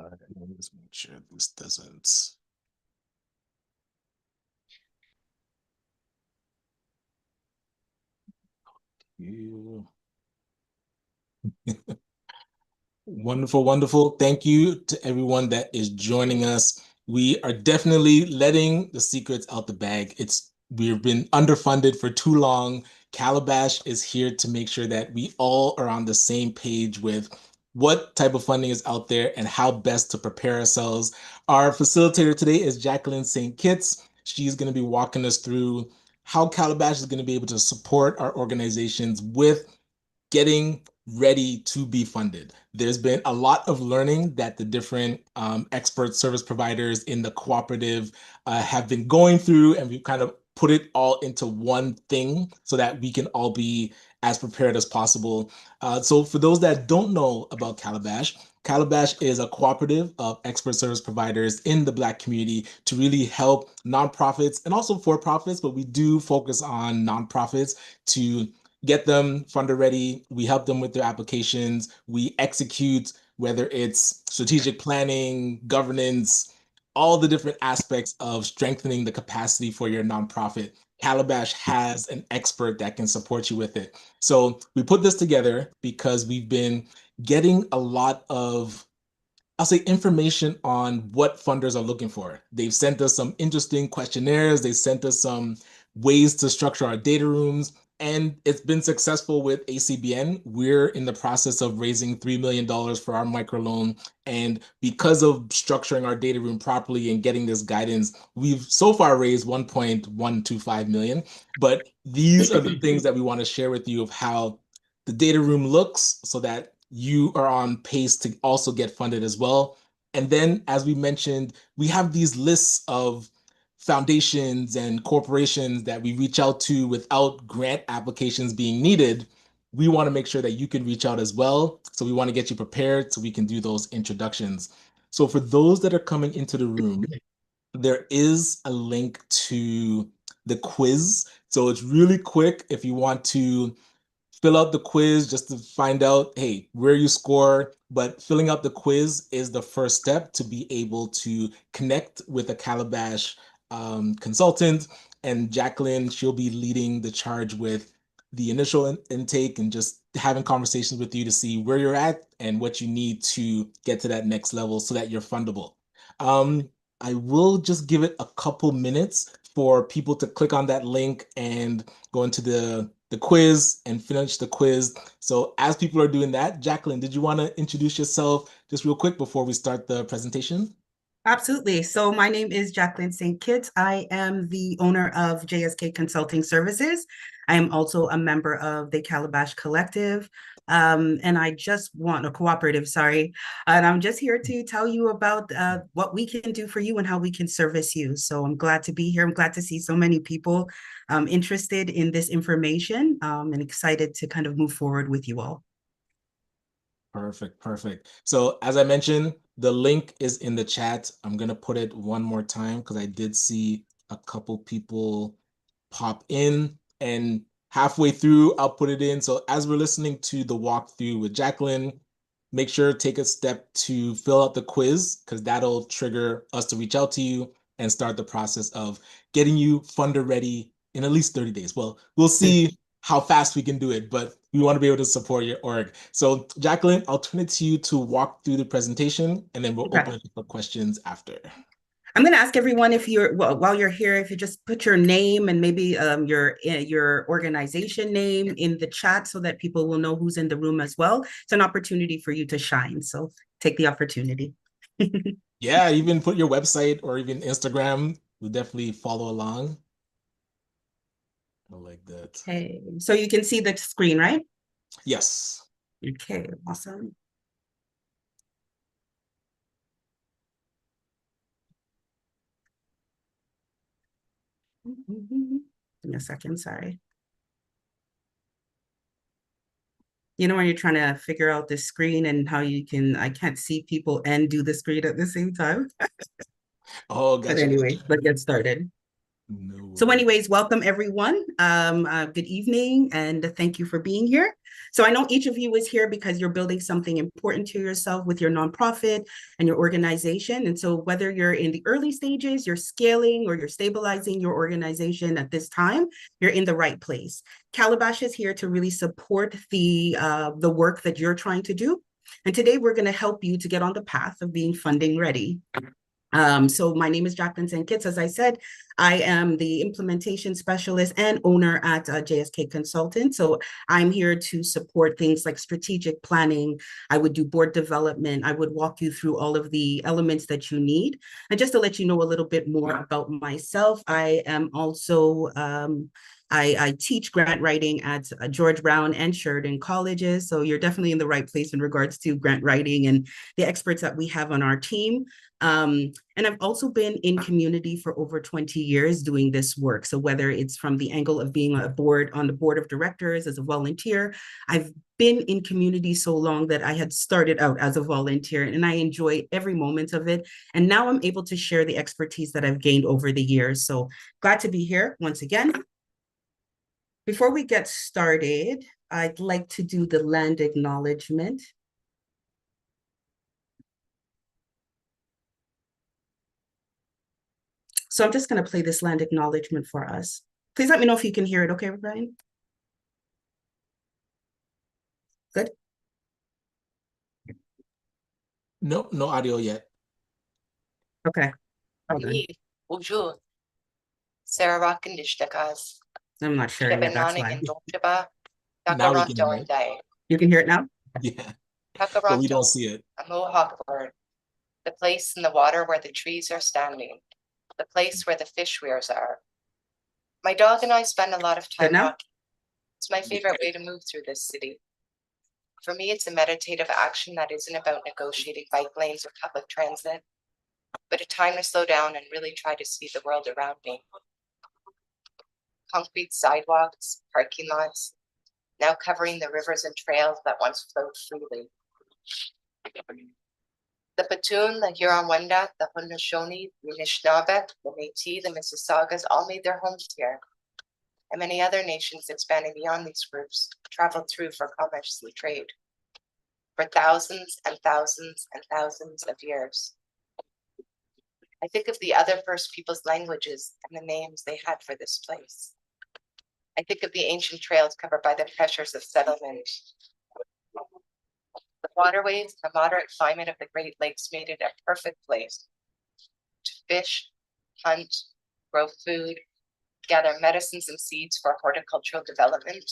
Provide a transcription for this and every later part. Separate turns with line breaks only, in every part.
Let me just make sure this doesn't. You. Wonderful, wonderful. Thank you to everyone that is joining us. We are definitely letting the secrets out the bag. We've been underfunded for too long. Calabash is here to make sure that we all are on the same page with what type of funding is out there and how best to prepare ourselves. Our facilitator today is Jacqueline St. Kitts. She's going to be walking us through how Calabash is going to be able to support our organizations with getting ready to be funded. There's been a lot of learning that the different expert service providers in the cooperative have been going through, and we've kind of put it all into one thing so that we can all be as prepared as possible. So for those that don't know about Calabash, Calabash is a cooperative of expert service providers in the Black community to really help nonprofits and also for profits, but we do focus on nonprofits to get them funder ready. We help them with their applications. We execute, whether it's strategic planning, governance, all the different aspects of strengthening the capacity for your nonprofit. Calabash has an expert that can support you with it. So we put this together because we've been getting a lot of, I'll say, information on what funders are looking for. They've sent us some interesting questionnaires. They sent us some ways to structure our data rooms, and it's been successful with ACBN. We're in the process of raising $3 million for our microloan. And because of structuring our data room properly and getting this guidance, we've so far raised 1.125 million. But these are the things that we want to share with you of how the data room looks so that you are on pace to also get funded as well. And then, as we mentioned, we have these lists of foundations and corporations that we reach out to without grant applications being needed. We want to make sure that you can reach out as well. So we want to get you prepared so we can do those introductions. So for those that are coming into the room, there is a link to the quiz. So it's really quick if you want to fill out the quiz just to find out, hey, where you score. But filling out the quiz is the first step to be able to connect with a Calabash consultant. And Jacqueline, she'll be leading the charge with the initial intake and just having conversations with you to see where you're at and what you need to get to that next level so that you're fundable. I will just give it a couple minutes for people to click on that link and go into the quiz and finish the quiz. So as people are doing that, Jacqueline, did you want to introduce yourself just real quick before we start the presentation?
Absolutely. So my name is Jacqueline St. Kitts. I am the owner of JSK Consulting Services. I am also a member of the Kalabash Collective. And I just want a cooperative, sorry. And I'm just here to tell you about what we can do for you and how we can service you. So I'm glad to be here. I'm glad to see so many people interested in this information and excited to kind of move forward with you all.
Perfect, perfect. So as I mentioned, the link is in the chat. I'm gonna put it one more time because I did see a couple people pop in, and halfway through I'll put it in. So as we're listening to the walkthrough with Jacqueline, make sure to take a step to fill out the quiz because that'll trigger us to reach out to you and start the process of getting you funder ready in at least 30 days. Well, we'll see how fast we can do it, but we want to be able to support your org. So, Jacqueline, I'll turn it to you to walk through the presentation and then we'll open
Okay.
it up for questions after.
I'm going to ask everyone if you're while you're here, if you just put your name and maybe your organization name in the chat so that people will know who's in the room as well. It's an opportunity for you to shine. So take the opportunity.
Yeah, even put your website or even Instagram. We'll definitely follow along. I like that.
Okay, so you can see the screen, right?
Yes.
Okay, awesome. Give me a second, sorry. You know, when you're trying to figure out the screen and how you can, I can't see people and do the screen at the same time.
Oh,
But
gotcha,
anyway,
gotcha.
let's get started.
No
So
worries.
anyways, welcome everyone. Good evening and thank you for being here. So I know each of you is here because you're building something important to yourself with your nonprofit and your organization. And so whether you're in the early stages, you're scaling or you're stabilizing your organization at this time, you're in the right place. Calabash is here to really support the work that you're trying to do. And today we're going to help you to get on the path of being funding ready. So my name is Jacqueline Sankitz. As I said, I am the implementation specialist and owner at JSK Consultant. So I'm here to support things like strategic planning. I would do board development. I would walk you through all of the elements that you need. And just to let you know a little bit more about myself, I am also I teach grant writing at George Brown and Sheridan colleges. So you're definitely in the right place in regards to grant writing and the experts that we have on our team. And I've also been in community for over 20 years doing this work. So whether it's from the angle of being on the board of directors as a volunteer, I've been in community so long that I had started out as a volunteer and I enjoy every moment of it. And now I'm able to share the expertise that I've gained over the years. So glad to be here once again. Before we get started, I'd like to do the land acknowledgement. So I'm just going to play this land acknowledgement for us. Please let me know if you can hear it. Okay, Brian? Good.
No, no audio yet.
Okay. Hold on.
Bonjour. Sarah Rockandishtakas.
I'm not sharing it. That's why.
Now we can hear it.
You can hear it now?
Yeah, but we don't see it.
A mohawk bird. The place in the water where the trees are standing. The place where the fish weirs are. My dog and I spend a lot of time walking. It's my favorite way to move through this city. For me, it's a meditative action that isn't about negotiating bike lanes or public transit, but a time to slow down and really try to see the world around me. Concrete sidewalks, parking lots, now covering the rivers and trails that once flowed freely. The Petun, the Huron-Wendat, the Haudenosaunee, the Anishinaabe, the Métis, the Mississaugas all made their homes here, and many other nations expanding beyond these groups traveled through for commerce and trade for thousands and thousands and thousands of years. I think of the other First Peoples' languages and the names they had for this place. I think of the ancient trails covered by the pressures of settlement. The waterways, the moderate climate of the Great Lakes made it a perfect place to fish, hunt, grow food, gather medicines and seeds for horticultural development.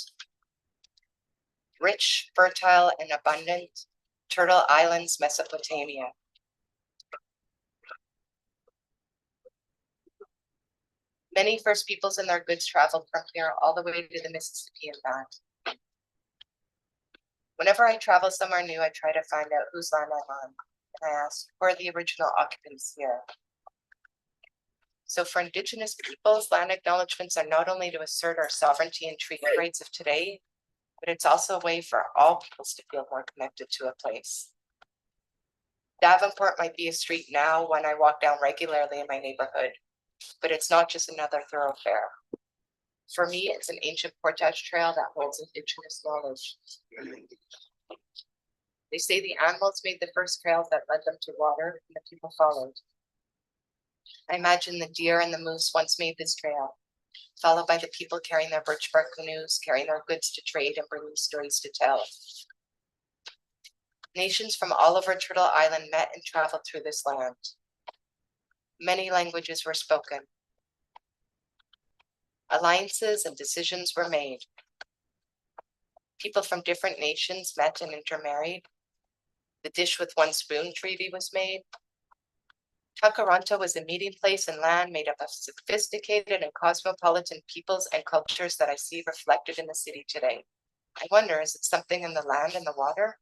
Rich, fertile, and abundant, Turtle Islands, Mesopotamia. Many First Peoples and their goods traveled from here all the way to the Mississippi and back. Whenever I travel somewhere new, I try to find out whose land I'm on, and I ask, who are the original occupants here? So for Indigenous peoples, land acknowledgements are not only to assert our sovereignty and treaty rights of today, but it's also a way for all peoples to feel more connected to a place. Davenport might be a street now when I walk down regularly in my neighborhood, but it's not just another thoroughfare. For me, it's an ancient portage trail that holds Indigenous knowledge. They say the animals made the first trails that led them to water, and the people followed. I imagine the deer and the moose once made this trail, followed by the people carrying their birch bark canoes, carrying their goods to trade and bringing stories to tell. Nations from all over Turtle Island met and traveled through this land. Many languages were spoken. Alliances and decisions were made. People from different nations met and intermarried. The dish with one spoon treaty was made. Takaranto was a meeting place and land made up of sophisticated and cosmopolitan peoples and cultures that I see reflected in the city today. I wonder, is it something in the land and the water?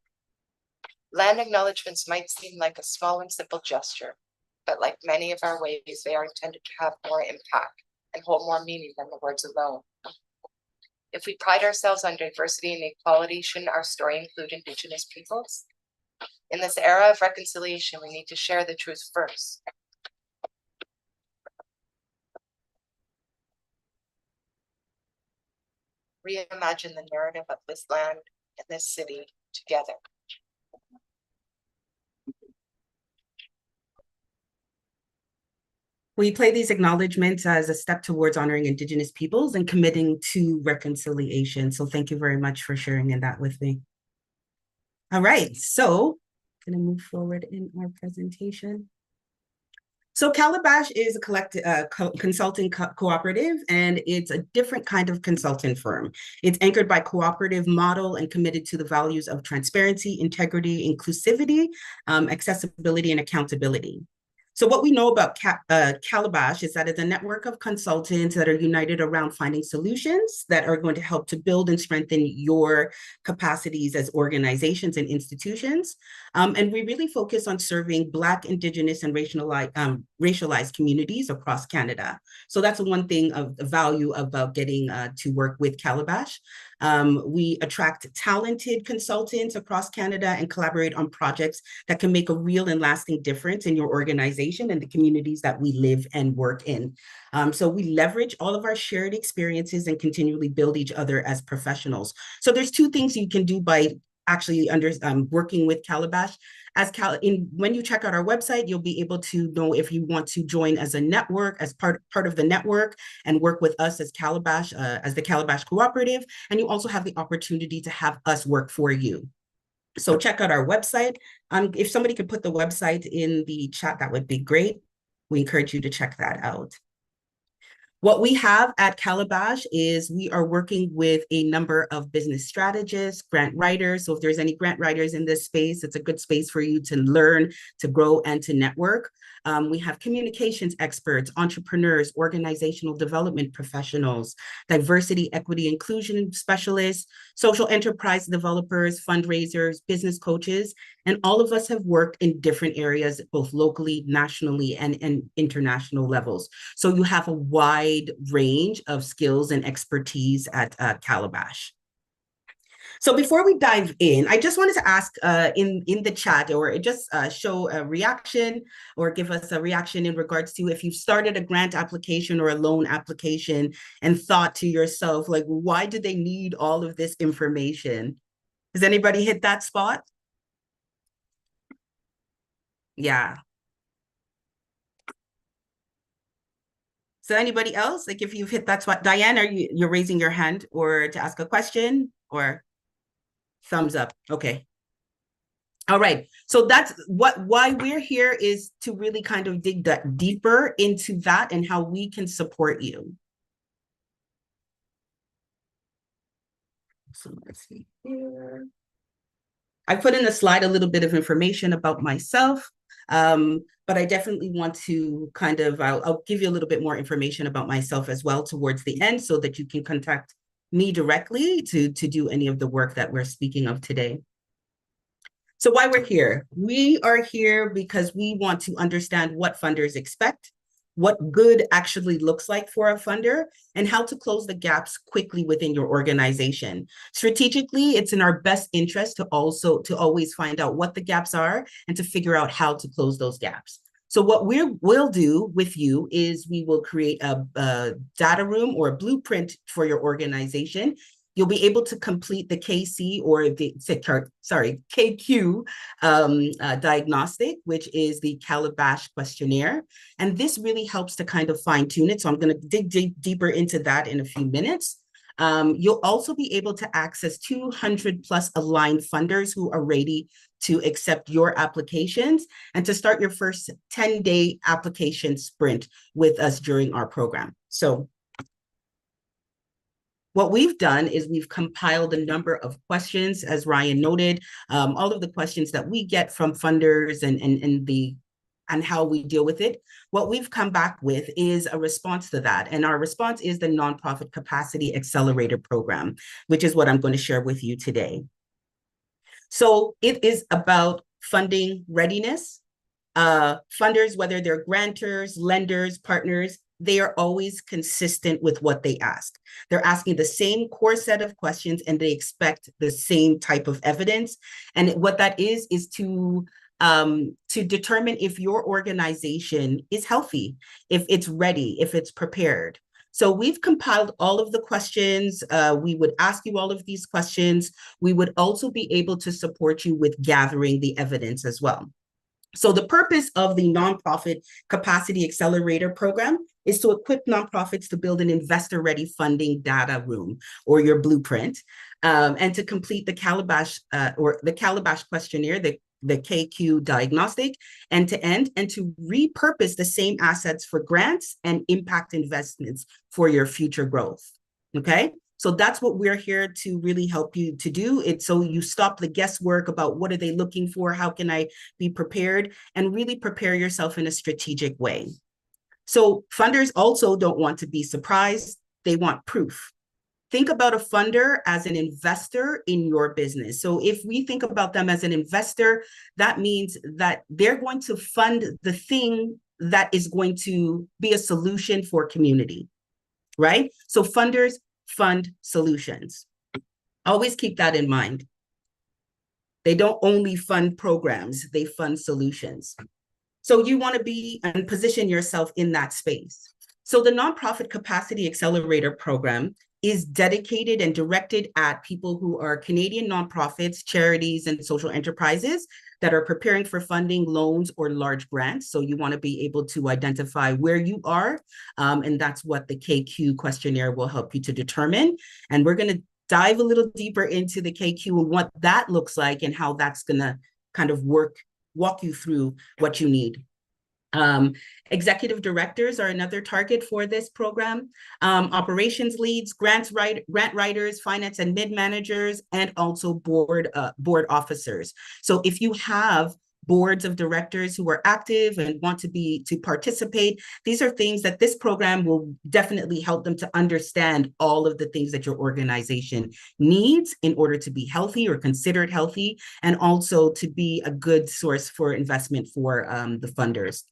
Land acknowledgements might seem like a small and simple gesture, but like many of our ways, they are intended to have more impact and hold more meaning than the words alone. If we pride ourselves on diversity and equality, shouldn't our story include Indigenous peoples? In this era of reconciliation, we need to share the truth first. Reimagine the narrative of this land in this city together.
We play these acknowledgements as a step towards honoring Indigenous peoples and committing to reconciliation. So thank you very much for sharing in that with me. All right, so I'm going to move forward in our presentation. So Kalabash is a consulting cooperative, and it's a different kind of consultant firm. It's anchored by cooperative model and committed to the values of transparency, integrity, inclusivity, accessibility, and accountability. So what we know about Kalabash is that it's a network of consultants that are united around finding solutions that are going to help to build and strengthen your capacities as organizations and institutions. And we really focus on serving Black, Indigenous, and racialized communities across Canada. So that's one thing of the value about getting to work with Kalabash. We attract talented consultants across Canada and collaborate on projects that can make a real and lasting difference in your organization and the communities that we live and work in. So we leverage all of our shared experiences and continually build each other as professionals. So there's two things you can do by actually working with Kalabash. When you check out our website, you'll be able to know if you want to join as a network, as part of the network, and work with us as Kalabash, as the Kalabash Cooperative. And you also have the opportunity to have us work for you. So check out our website. If somebody could put the website in the chat, that would be great. We encourage you to check that out. What we have at Kalabash is we are working with a number of business strategists, grant writers. So if there's any grant writers in this space, it's a good space for you to learn, to grow, and to network. We have communications experts, entrepreneurs, organizational development professionals, diversity, equity, inclusion specialists, social enterprise developers, fundraisers, business coaches, and all of us have worked in different areas, both locally, nationally, and international levels. So you have a wide range of skills and expertise at Kalabash. So before we dive in, I just wanted to ask in the chat, or just show a reaction or give us a reaction in regards to if you've started a grant application or a loan application and thought to yourself, like, why do they need all of this information? Has anybody hit that spot? Yeah. So anybody else, like if you've hit that spot, Diane, you're raising your hand or to ask a question or thumbs up? Okay. All right. So that's why we're here, is to really kind of dig that deeper into that and how we can support you. So let's see here. I put in the slide a little bit of information about myself, but I definitely want to kind of, I'll give you a little bit more information about myself as well towards the end so that you can contact me directly to do any of the work that we're speaking of today. So why we're here? We are here because we want to understand what funders expect, what good actually looks like for a funder, and how to close the gaps quickly within your organization. Strategically, it's in our best interest to always find out what the gaps are and to figure out how to close those gaps. So what we'll do with you is we will create a data room or a blueprint for your organization. You'll be able to complete the KC or the KQ diagnostic, which is the Kalabash questionnaire. And this really helps to kind of fine tune it. So I'm going to dig deeper into that in a few minutes. You'll also be able to access 200 plus aligned funders who are ready to accept your applications and to start your first 10-day application sprint with us during our program. So what we've done is we've compiled a number of questions, as Ryan noted, all of the questions that we get from funders and how we deal with it. What we've come back with is a response to that. And our response is the Nonprofit Capacity Accelerator Program, which is what I'm going to share with you today. So it is about funding readiness. Funders, whether they're grantors, lenders, partners, they are always consistent with what they ask. They're asking the same core set of questions and they expect the same type of evidence. And what that is to determine if your organization is healthy, if it's ready, if it's prepared. So we've compiled all of the questions. We would ask you all of these questions. We would also be able to support you with gathering the evidence as well. So the purpose of the Nonprofit Capacity Accelerator Program is to equip nonprofits to build an investor-ready funding data room, or your blueprint, and to complete the Kalabash questionnaire, the KQ diagnostic, end to end, and to repurpose the same assets for grants and impact investments for your future growth. Okay. So that's what we're here to really help you to do. It's so you stop the guesswork about what are they looking for, how can I be prepared, and really prepare yourself in a strategic way. So funders also don't want to be surprised. They want proof. Think about a funder as an investor in your business. So if we think about them as an investor, that means that they're going to fund the thing that is going to be a solution for community, right? So funders fund solutions. Always keep that in mind. They don't only fund programs, they fund solutions. So you want to be and position yourself in that space. So the Nonprofit Capacity Accelerator Program is dedicated and directed at people who are Canadian nonprofits, charities, and social enterprises that are preparing for funding, loans, or large grants. So you want to be able to identify where you are, and that's what the KQ questionnaire will help you to determine. And we're going to dive a little deeper into the KQ and what that looks like and how that's going to kind of walk you through what you need. Executive directors are another target for this program. Operations leads, grant writers, finance and mid managers, and also board officers. So if you have boards of directors who are active and want to participate, these are things that this program will definitely help them to understand all of the things that your organization needs in order to be healthy or considered healthy, and also to be a good source for investment for the funders.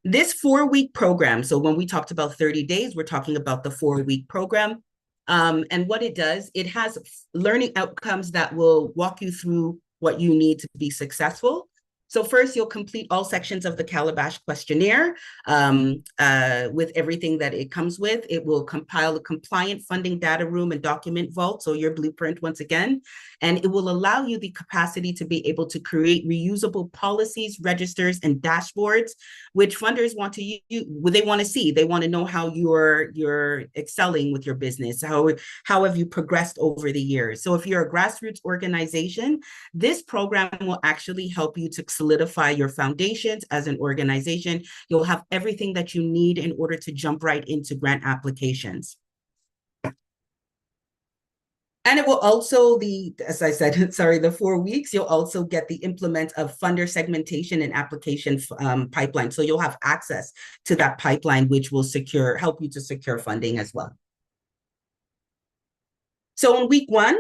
This 4-week program, so when we talked about 30 days, we're talking about the 4-week program. And what it does, it has learning outcomes that will walk you through what you need to be successful. So first, you'll complete all sections of the Kalabash questionnaire with everything that it comes with. It will compile a compliant funding data room and document vault, so your blueprint once again, and it will allow you the capacity to be able to create reusable policies, registers, and dashboards, which funders want to use. They want to see. They want to know how you're excelling with your business. How have you progressed over the years? So if you're a grassroots organization, this program will actually help you to solidify your foundations as an organization. You'll have everything that you need in order to jump right into grant applications. And it will also, as I said, sorry, the 4 weeks, you'll also get the implement of funder segmentation and application pipeline. So you'll have access to that pipeline, which will help you to secure funding as well. So in week 1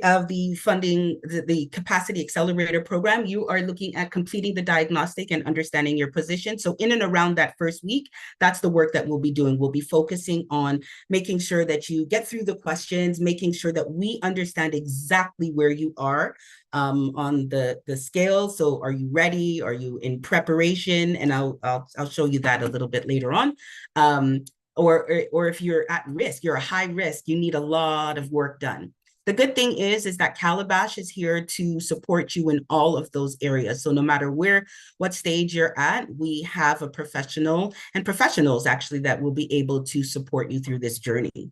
of the funding, the Capacity Accelerator Program, you are looking at completing the diagnostic and understanding your position. So in and around that first week, that's the work that we'll be doing. We'll be focusing on making sure that you get through the questions, making sure that we understand exactly where you are on the scale. So are you ready? Are you in preparation? And I'll show you that a little bit later on. Or if you're at risk, you're a high risk, you need a lot of work done. The good thing is that Kalabash is here to support you in all of those areas. So no matter what stage you're at, we have a professional and professionals actually that will be able to support you through this journey.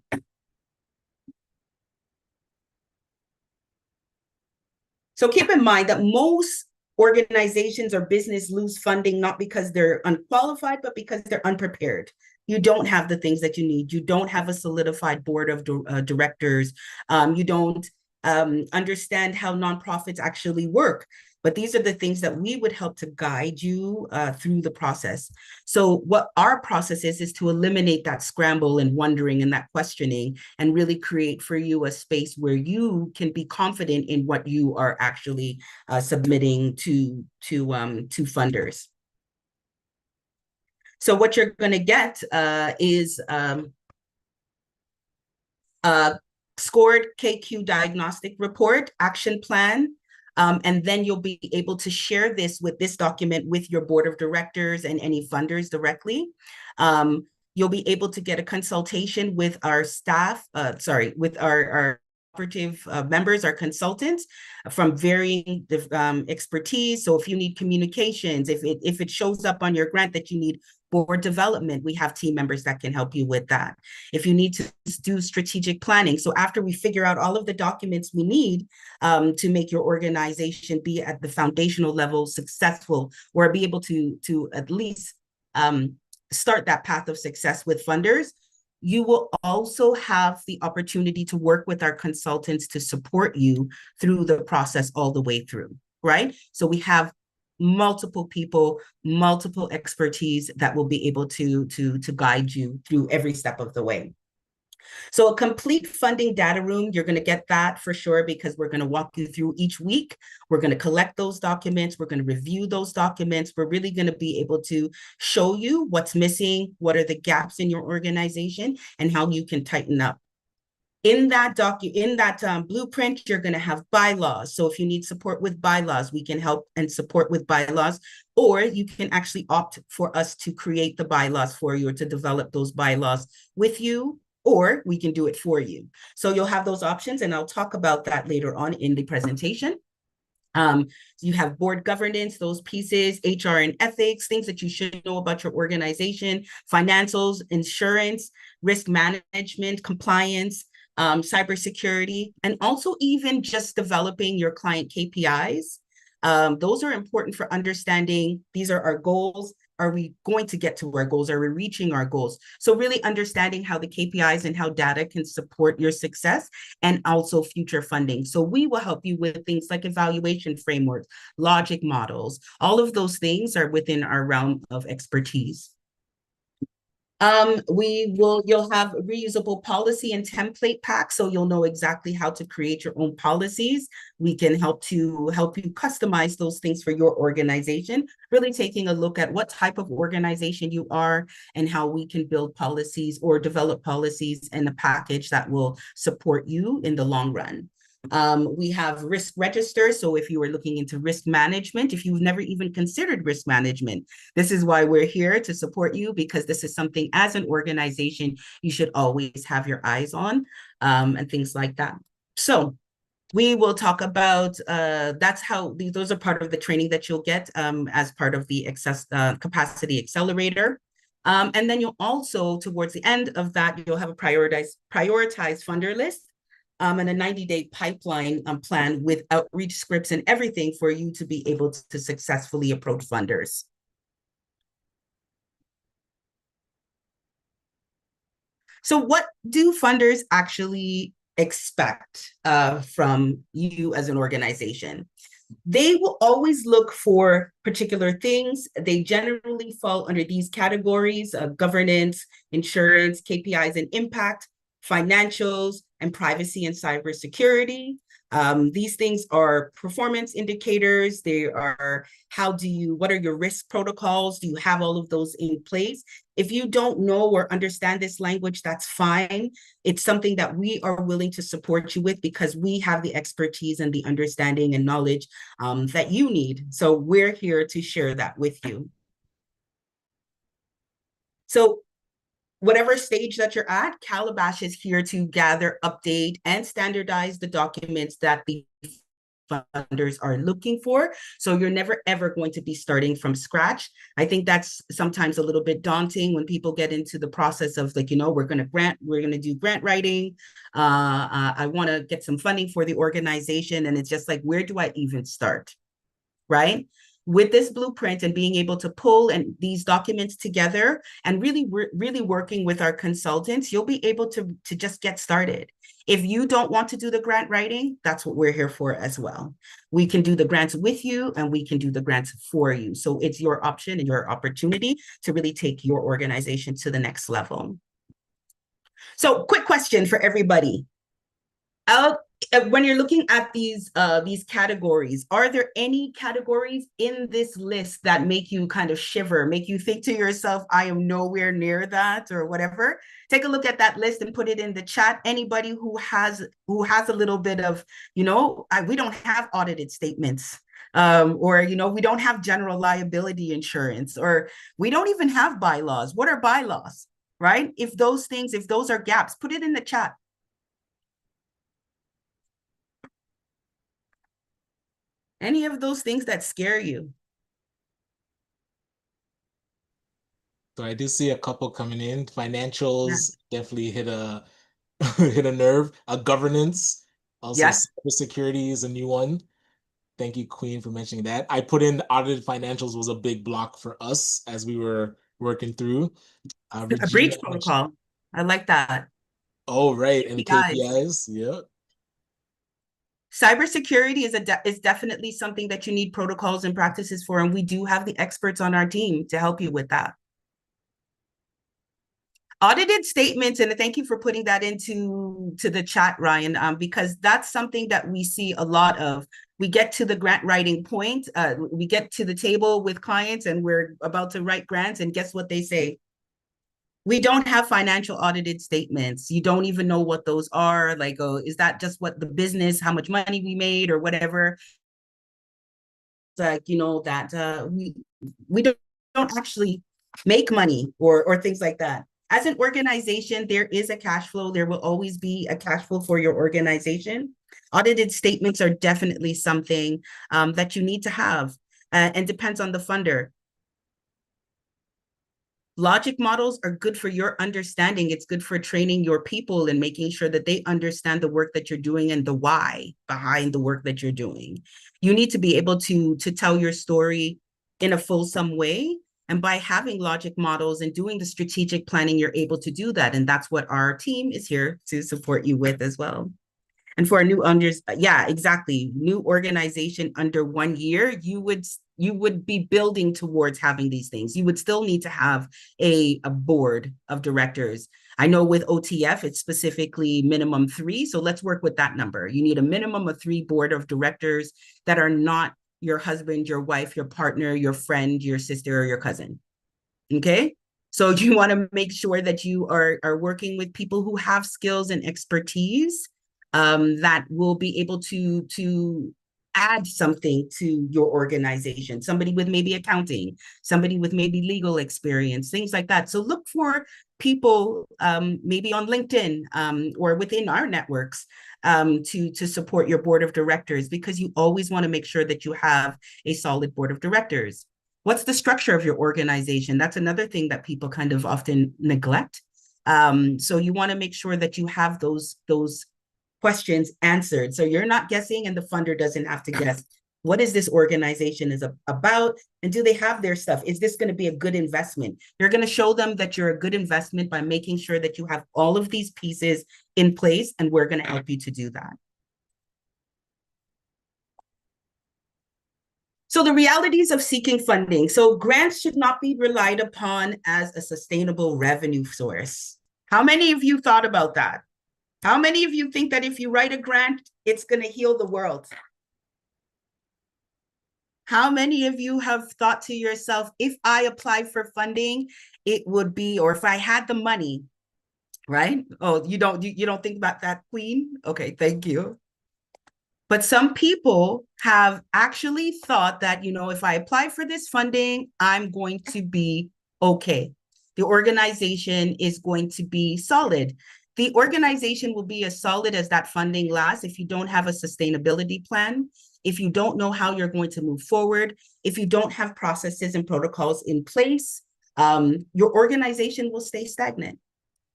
So keep in mind that most organizations or business lose funding not because they're unqualified, but because they're unprepared. You don't have the things that you need. You don't have a solidified board of directors. You don't understand how nonprofits actually work. But these are the things that we would help to guide you through the process. So what our process is to eliminate that scramble and wondering and that questioning, and really create for you a space where you can be confident in what you are actually submitting to funders. So what you're going to get is a scored KQ diagnostic report, action plan, And then you'll be able to share this document with your board of directors and any funders directly. You'll be able to get a consultation with our staff, with our operative members, our consultants from varying expertise. So if you need communications, if it shows up on your grant that you need board development, we have team members that can help you with that. If you need to do strategic planning, so after we figure out all of the documents we need to make your organization be at the foundational level successful, or be able to at least start that path of success with funders, you will also have the opportunity to work with our consultants to support you through the process all the way through, right? So we have multiple people, multiple expertise that will be able to guide you through every step of the way. So a complete funding data room, you're going to get that for sure, because we're going to walk you through each week. We're going to collect those documents. We're going to review those documents. We're really going to be able to show you what's missing, what are the gaps in your organization, and how you can tighten up. In that blueprint, you're going to have bylaws. So if you need support with bylaws, we can help and support with bylaws, or you can actually opt for us to create the bylaws for you, or to develop those bylaws with you, or we can do it for you. So you'll have those options, and I'll talk about that later on in the presentation. You have board governance, those pieces, HR and ethics, things that you should know about your organization, financials, insurance, risk management, compliance, cybersecurity, and also even just developing your client KPIs. Those are important for understanding, these are our goals. Are we going to get to our goals? Are we reaching our goals? So really understanding how the KPIs and how data can support your success, and also future funding. So we will help you with things like evaluation frameworks, logic models. All of those things are within our realm of expertise. You'll have reusable policy and template packs, so you'll know exactly how to create your own policies. We can help you customize those things for your organization, really taking a look at what type of organization you are and how we can build policies or develop policies in a package that will support you in the long run. We have risk registers. So if you are looking into risk management, if you've never even considered risk management, this is why we're here to support you, because this is something as an organization you should always have your eyes on, and things like that. So we will talk about those are part of the training that you'll get as part of the capacity accelerator. And then you'll also, towards the end of that, you'll have a prioritized funder list. And a 90-day pipeline plan with outreach scripts and everything for you to be able to successfully approach funders. So what do funders actually expect from you as an organization? They will always look for particular things. They generally fall under these categories of governance, insurance, KPIs and impact, financials, and privacy and cybersecurity. These things are performance indicators. They are what are your risk protocols? Do you have all of those in place? If you don't know or understand this language, that's fine. It's something that we are willing to support you with, because we have the expertise and the understanding and knowledge that you need. So we're here to share that with you. So whatever stage that you're at, Kalabash is here to gather, update, and standardize the documents that the funders are looking for. So you're never, ever going to be starting from scratch. I think that's sometimes a little bit daunting when people get into the process of like, we're going to do grant writing. I want to get some funding for the organization. And it's just like, where do I even start? Right? With this blueprint and being able to pull and these documents together and really working with our consultants, you'll be able to just get started. If you don't want to do the grant writing, that's what we're here for as well. We can do the grants with you and we can do the grants for you. So it's your option and your opportunity to really take your organization to the next level. So quick question for everybody. Out when you're looking at these categories, are there any categories in this list that make you kind of shiver, make you think to yourself, I am nowhere near that, or whatever? Take a look at that list and put it in the chat. Anybody who has a little bit of, we don't have audited statements. Or we don't have general liability insurance, or we don't even have bylaws. What are bylaws, right? If those are gaps, put it in the chat. Any of those things that scare you?
So I do see a couple coming in.
Yeah.
Financials definitely hit a hit a nerve. Governance, also
Yes.
cybersecurity is a new one. Thank you, Queen, for mentioning that. I put in audited financials was a big block for us as we were working through.
A
Regina
breach
mentioned,
protocol. I like that.
oh, right, and the
KPIs.
KPIs. Yeah.
Cybersecurity is definitely something that you need protocols and practices for, and we do have the experts on our team to help you with that. Audited statements, and thank you for putting that into the chat, Ryan, because that's something that we see a lot of. We get to the grant writing point, we get to the table with clients, and we're about to write grants, and guess what they say? We don't have financial audited statements. You don't even know what those are. Like, oh, is that just what the business, how much money we made or whatever? Like, that we don't actually make money or things like that. As an organization, there is a cash flow. There will always be a cash flow for your organization. Audited statements are definitely something that you need to have, and depends on the funder. Logic models are good for your understanding. It's good for training your people and making sure that they understand the work that you're doing and the why behind the work that you're doing. You need to be able to tell your story in a fulsome way. And by having logic models and doing the strategic planning, you're able to do that. And that's what our team is here to support you with as well. And for a new yeah, exactly. New organization under 1 year, you would be building towards having these things. You would still need to have a board of directors. I know with OTF, it's specifically minimum 3. So let's work with that number. You need a minimum of 3 board of directors that are not your husband, your wife, your partner, your friend, your sister, or your cousin. Okay. So you want to make sure that you are working with people who have skills and expertise, that will be able to add something to your organization. Somebody with maybe accounting, somebody with maybe legal experience, things like that. So look for people, maybe on LinkedIn, or within our networks, to support your board of directors, because you always want to make sure that you have a solid board of directors. What's the structure of your organization? That's another thing that people kind of often neglect. So you want to make sure that you have those questions answered. So you're not guessing, and the funder doesn't have to guess. What is this organization is about? And do they have their stuff? Is this going to be a good investment? You're going to show them that you're a good investment by making sure that you have all of these pieces in place, and we're going to help you to do that. So the realities of seeking funding. So grants should not be relied upon as a sustainable revenue source. How many of you thought about that? How many of you think that if you write a grant, it's going to heal the world? How many of you have thought to yourself, if I apply for funding, it would be, or if I had the money, right? Oh, you don't think about that, Queen? Okay, thank you. But some people have actually thought that, if I apply for this funding, I'm going to be okay. The organization is going to be solid. The organization will be as solid as that funding lasts if you don't have a sustainability plan, if you don't know how you're going to move forward, if you don't have processes and protocols in place, your organization will stay stagnant.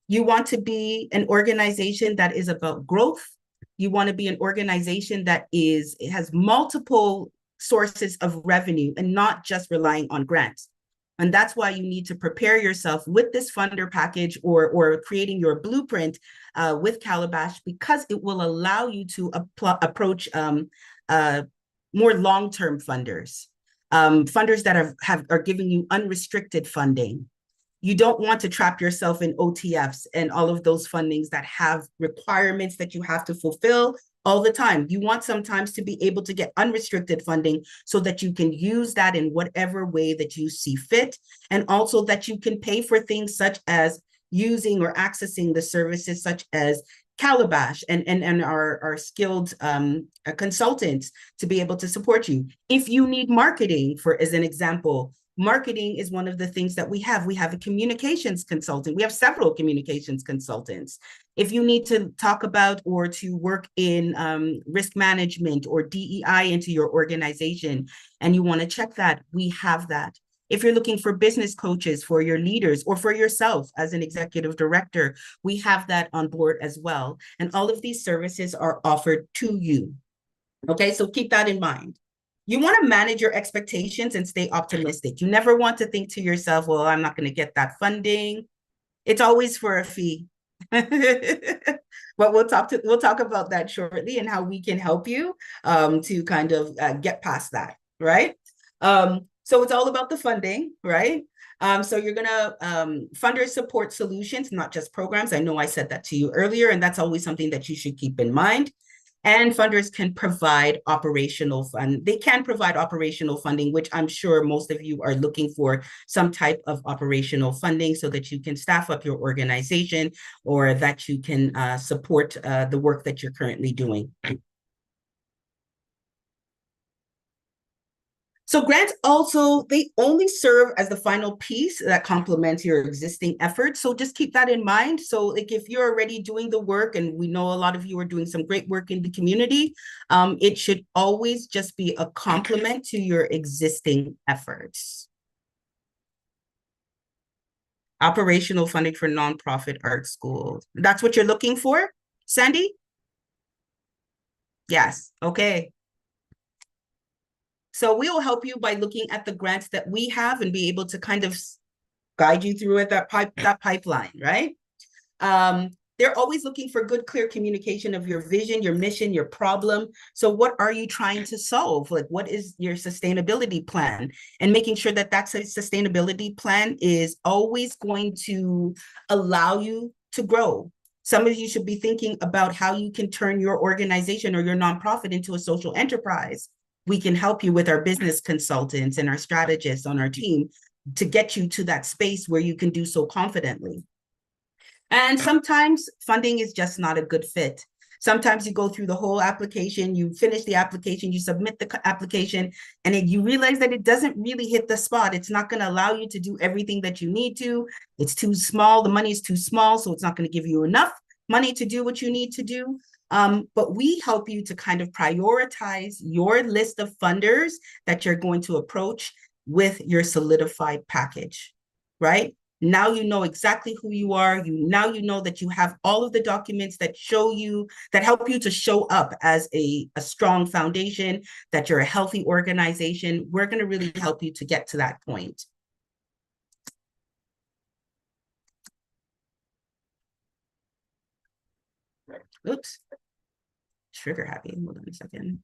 You want to be an organization that is about growth. You want to be an organization that has multiple sources of revenue and not just relying on grants. And that's why you need to prepare yourself with this funder package, or creating your blueprint with Kalabash, because it will allow you to approach more long-term funders, funders that are giving you unrestricted funding. You don't want to trap yourself in OTFs and all of those fundings that have requirements that you have to fulfill all the time. You want sometimes to be able to get unrestricted funding so that you can use that in whatever way that you see fit, and also that you can pay for things such as using or accessing the services such as Kalabash and our skilled consultants to be able to support you. If you need marketing, for as an example, marketing is one of the things that we have. We have a communications consultant. We have several communications consultants. If you need to talk about or to work in risk management or DEI into your organization and you want to check that, we have that. If you're looking for business coaches for your leaders or for yourself as an executive director, we have that on board as well. And all of these services are offered to you. Okay, so keep that in mind. You want to manage your expectations and stay optimistic. You never want to think to yourself, well, I'm not going to get that funding. It's always for a fee. But we'll talk about that shortly and how we can help you to kind of get past that, right? So it's all about the funding, right? So you're gonna funder support solutions, not just programs. I know I said that to you earlier, and that's always something that you should keep in mind. And funders can provide operational fund. They can provide operational funding, which I'm sure most of you are looking for some type of operational funding so that you can staff up your organization or that you can support the work that you're currently doing. So grants also, they only serve as the final piece that complements your existing efforts. So just keep that in mind. So like if you're already doing the work, and we know a lot of you are doing some great work in the community, it should always just be a complement to your existing efforts. Operational funding for nonprofit art schools. That's what you're looking for, Sandy? Yes, okay. So we will help you by looking at the grants that we have and be able to kind of guide you through it, that pipeline, right? They're always looking for good, clear communication of your vision, your mission, your problem. So what are you trying to solve? Like, what is your sustainability plan? And making sure that that sustainability plan is always going to allow you to grow. Some of you should be thinking about how you can turn your organization or your nonprofit into a social enterprise. We can help you with our business consultants and our strategists on our team to get you to that space where you can do so confidently. And sometimes funding is just not a good fit. Sometimes you go through the whole application, you finish the application, you submit the application, and then you realize that it doesn't really hit the spot. It's not going to allow you to do everything that you need to. It's too small. The money is too small, so it's not going to give you enough money to do what you need to do. But we help you to kind of prioritize your list of funders that you're going to approach with your solidified package, right? Now you know exactly who you are. Now you know that you have all of the documents that show you, that help you to show up as a strong foundation, that you're a healthy organization. We're going to really help you to get to that point. Oops. Trigger happy. Hold on a second.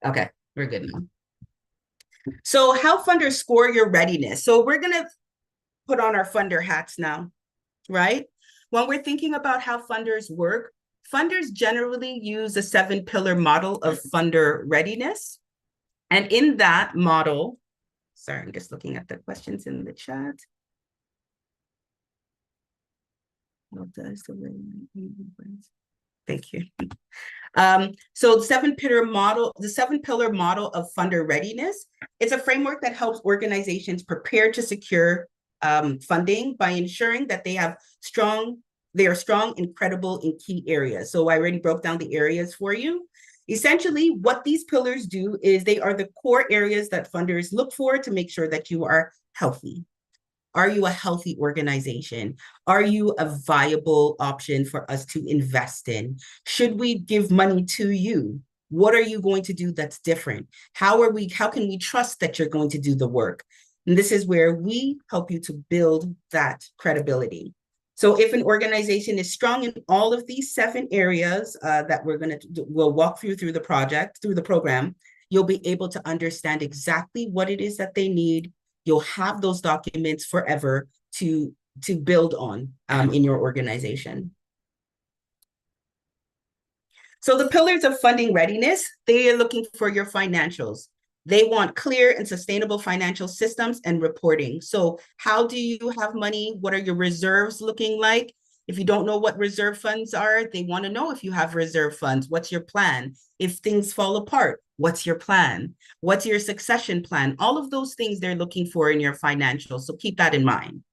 Okay, we're good now. So how funders score your readiness? So we're going to put on our funder hats now, right? When we're thinking about how funders work, funders generally use a 7-pillar model of funder readiness. And in that model, sorry, I'm just looking at the questions in the chat. Thank you. So the 7-pillar model of funder readiness, it's a framework that helps organizations prepare to secure funding by ensuring that they are strong and credible in key areas. So I already broke down the areas for you. Essentially, what these pillars do is they are the core areas that funders look for to make sure that you are healthy. Are you a healthy organization? Are you a viable option for us to invest in? Should we give money to you? What are you going to do that's different? How can we trust that you're going to do the work? And this is where we help you to build that credibility. So if an organization is strong in all of these 7 areas that we'll walk through the program, you'll be able to understand exactly what it is that they need, You'll have those documents forever to build on in your organization. So the pillars of funding readiness, they are looking for your financials. They want clear and sustainable financial systems and reporting. So how do you have money? What are your reserves looking like? If you don't know what reserve funds are, they want to know if you have reserve funds. What's your plan? If things fall apart, what's your plan? What's your succession plan? All of those things they're looking for in your financials. So keep that in mind.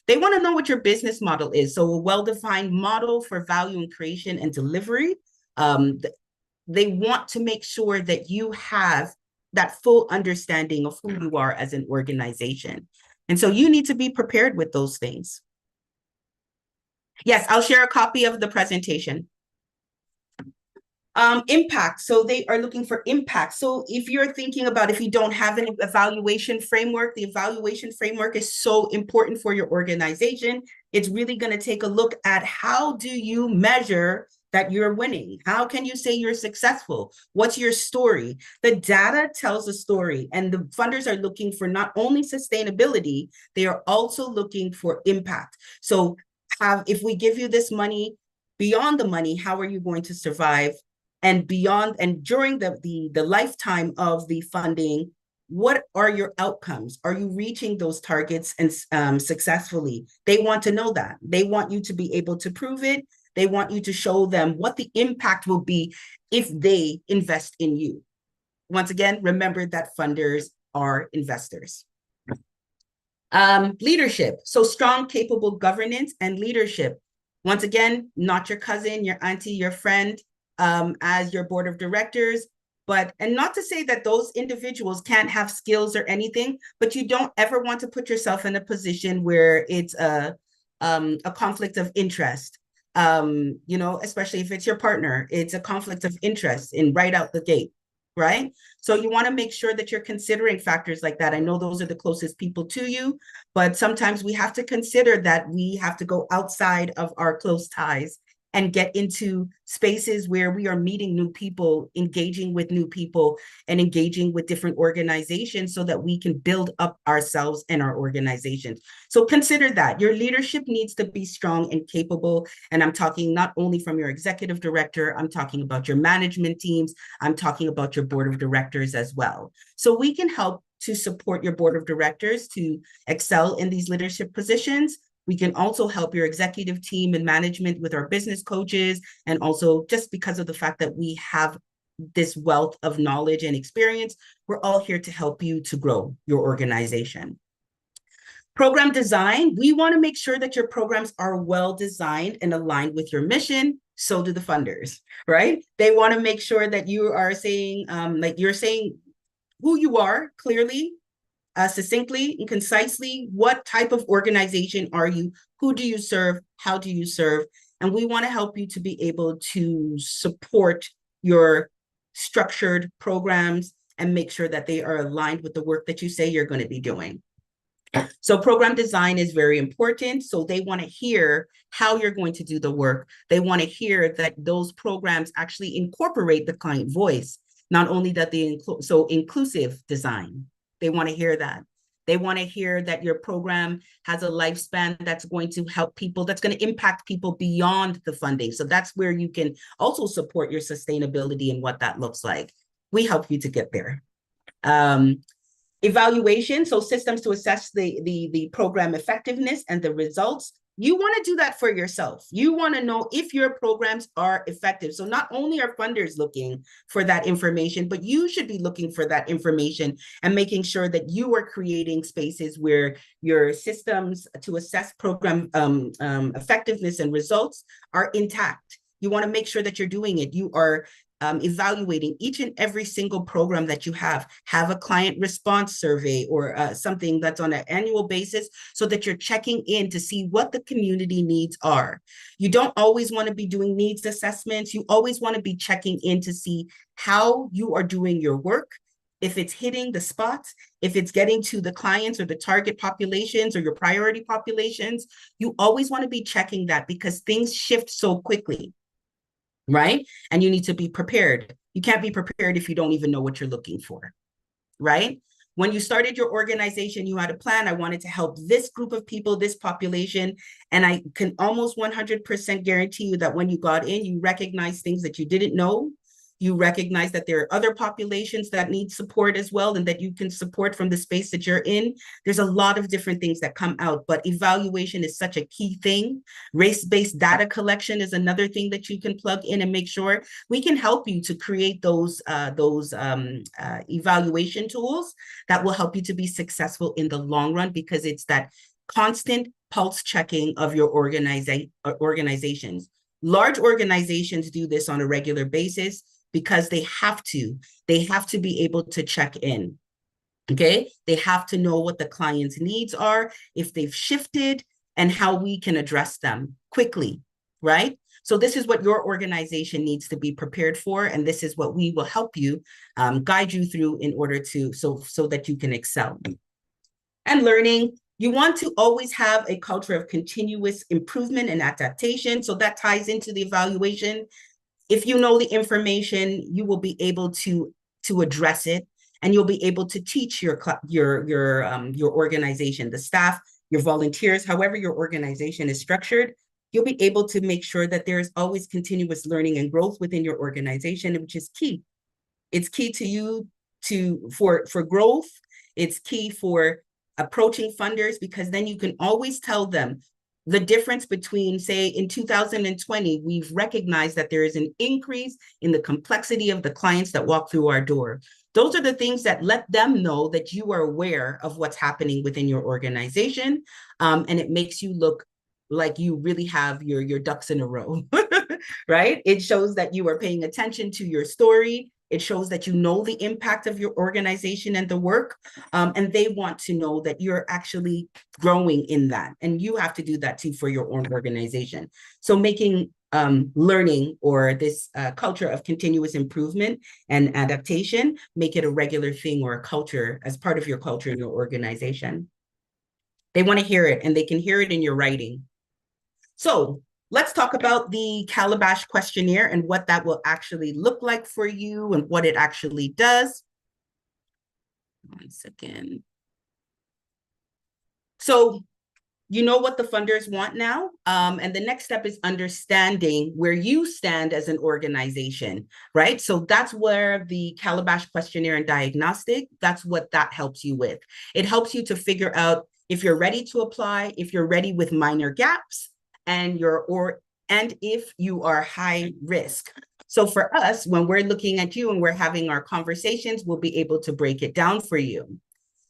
They want to know what your business model is. So a well-defined model for value and creation and delivery. They want to make sure that you have that full understanding of who you are as an organization. And so you need to be prepared with those things. Yes, I'll share a copy of the presentation. Impact. So they are looking for impact. So if you're thinking about, if you don't have an evaluation framework, the evaluation framework is so important for your organization. It's really going to take a look at how do you measure that you're winning? How can you say you're successful? What's your story? The data tells a story, and the funders are looking for not only sustainability, they are also looking for impact. So if we give you this money, beyond the money, how are you going to survive? And beyond and during the lifetime of the funding, what are your outcomes? Are you reaching those targets and successfully? They want to know that. They want you to be able to prove it. They want you to show them what the impact will be if they invest in you. Once again, remember that funders are investors. Leadership. So strong, capable governance and leadership. Once again, not your cousin, your auntie, your friend, as your board of directors, and not to say that those individuals can't have skills or anything, but you don't ever want to put yourself in a position where it's a conflict of interest. Especially if it's your partner, it's a conflict of interest in right out the gate, right? So you want to make sure that you're considering factors like that. I know those are the closest people to you, but sometimes we have to consider that we have to go outside of our close ties and get into spaces where we are meeting new people, engaging with new people, and engaging with different organizations so that we can build up ourselves and our organizations. So consider that. Your leadership needs to be strong and capable. And I'm talking not only from your executive director, I'm talking about your management teams, I'm talking about your board of directors as well. So we can help to support your board of directors to excel in these leadership positions. We can also help your executive team and management with our business coaches, and also just because of the fact that we have this wealth of knowledge and experience, we're all here to help you to grow your organization. Program design, we want to make sure that your programs are well designed and aligned with your mission. So do the funders, right? They want to make sure that you are saying, you're saying who you are clearly, succinctly and concisely. What type of organization are you? Who do you serve? How do you serve? And we want to help you to be able to support your structured programs and make sure that they are aligned with the work that you say you're going to be doing. So program design is very important. So they want to hear how you're going to do the work. They want to hear that those programs actually incorporate the client voice, not only that they include, so inclusive design. They want to hear that. They want to hear that your program has a lifespan that's going to help people, that's going to impact people beyond the funding. So that's where you can also support your sustainability and what that looks like. We help you to get there. Evaluation, so systems to assess the program effectiveness and the results. You want to do that for yourself. You want to know if your programs are effective. So not only are funders looking for that information, but you should be looking for that information and making sure that you are creating spaces where your systems to assess program effectiveness and results are intact. You want to make sure that you're doing it. You are evaluating each and every single program that you have a client response survey or something that's on an annual basis so that you're checking in to see what the community needs are. You don't always want to be doing needs assessments. You always want to be checking in to see how you are doing your work, if it's hitting the spots, if it's getting to the clients or the target populations or your priority populations. You always want to be checking that because things shift so quickly. Right? And you need to be prepared. You can't be prepared if you don't even know what you're looking for, right? When you started your organization, you had a plan. I wanted to help this group of people, this population. And I can almost 100% guarantee you that when you got in, you recognized things that you didn't know. You recognize that there are other populations that need support as well, and that you can support from the space that you're in. There's a lot of different things that come out, but evaluation is such a key thing. Race-based data collection is another thing that you can plug in and make sure. We can help you to create those evaluation tools that will help you to be successful in the long run, because it's that constant pulse checking of your organizations. Large organizations do this on a regular basis because they have to be able to check in. Okay, they have to know what the client's needs are, if they've shifted, and how we can address them quickly, right? So this is what your organization needs to be prepared for, and this is what we will help you guide you through in order to so that you can excel. And learning, you want to always have a culture of continuous improvement and adaptation. So that ties into the evaluation. If you know the information, you will be able to address it, and you'll be able to teach your organization, the staff, your volunteers, however your organization is structured. You'll be able to make sure that there is always continuous learning and growth within your organization, which is key. It's key to you for growth. It's key for approaching funders, because then you can always tell them the difference between, say, in 2020, we've recognized that there is an increase in the complexity of the clients that walk through our door. Those are the things that let them know that you are aware of what's happening within your organization, and it makes you look like you really have your ducks in a row, right? It shows that you are paying attention to your story. It shows that you know the impact of your organization and the work, and they want to know that you're actually growing in that. And you have to do that too for your own organization. So making learning, or this culture of continuous improvement and adaptation, make it a regular thing or a culture as part of your culture in your organization. They want to hear it, and they can hear it in your writing. So let's talk about the Kalabash questionnaire and what that will actually look like for you and what it actually does. 1 second. So you know what the funders want now. And the next step is understanding where you stand as an organization, right? So that's where the Kalabash questionnaire and diagnostic, that's what that helps you with. It helps you to figure out if you're ready to apply, if you're ready with minor gaps, and if you are high risk. So for us, when we're looking at you and we're having our conversations, we'll be able to break it down for you.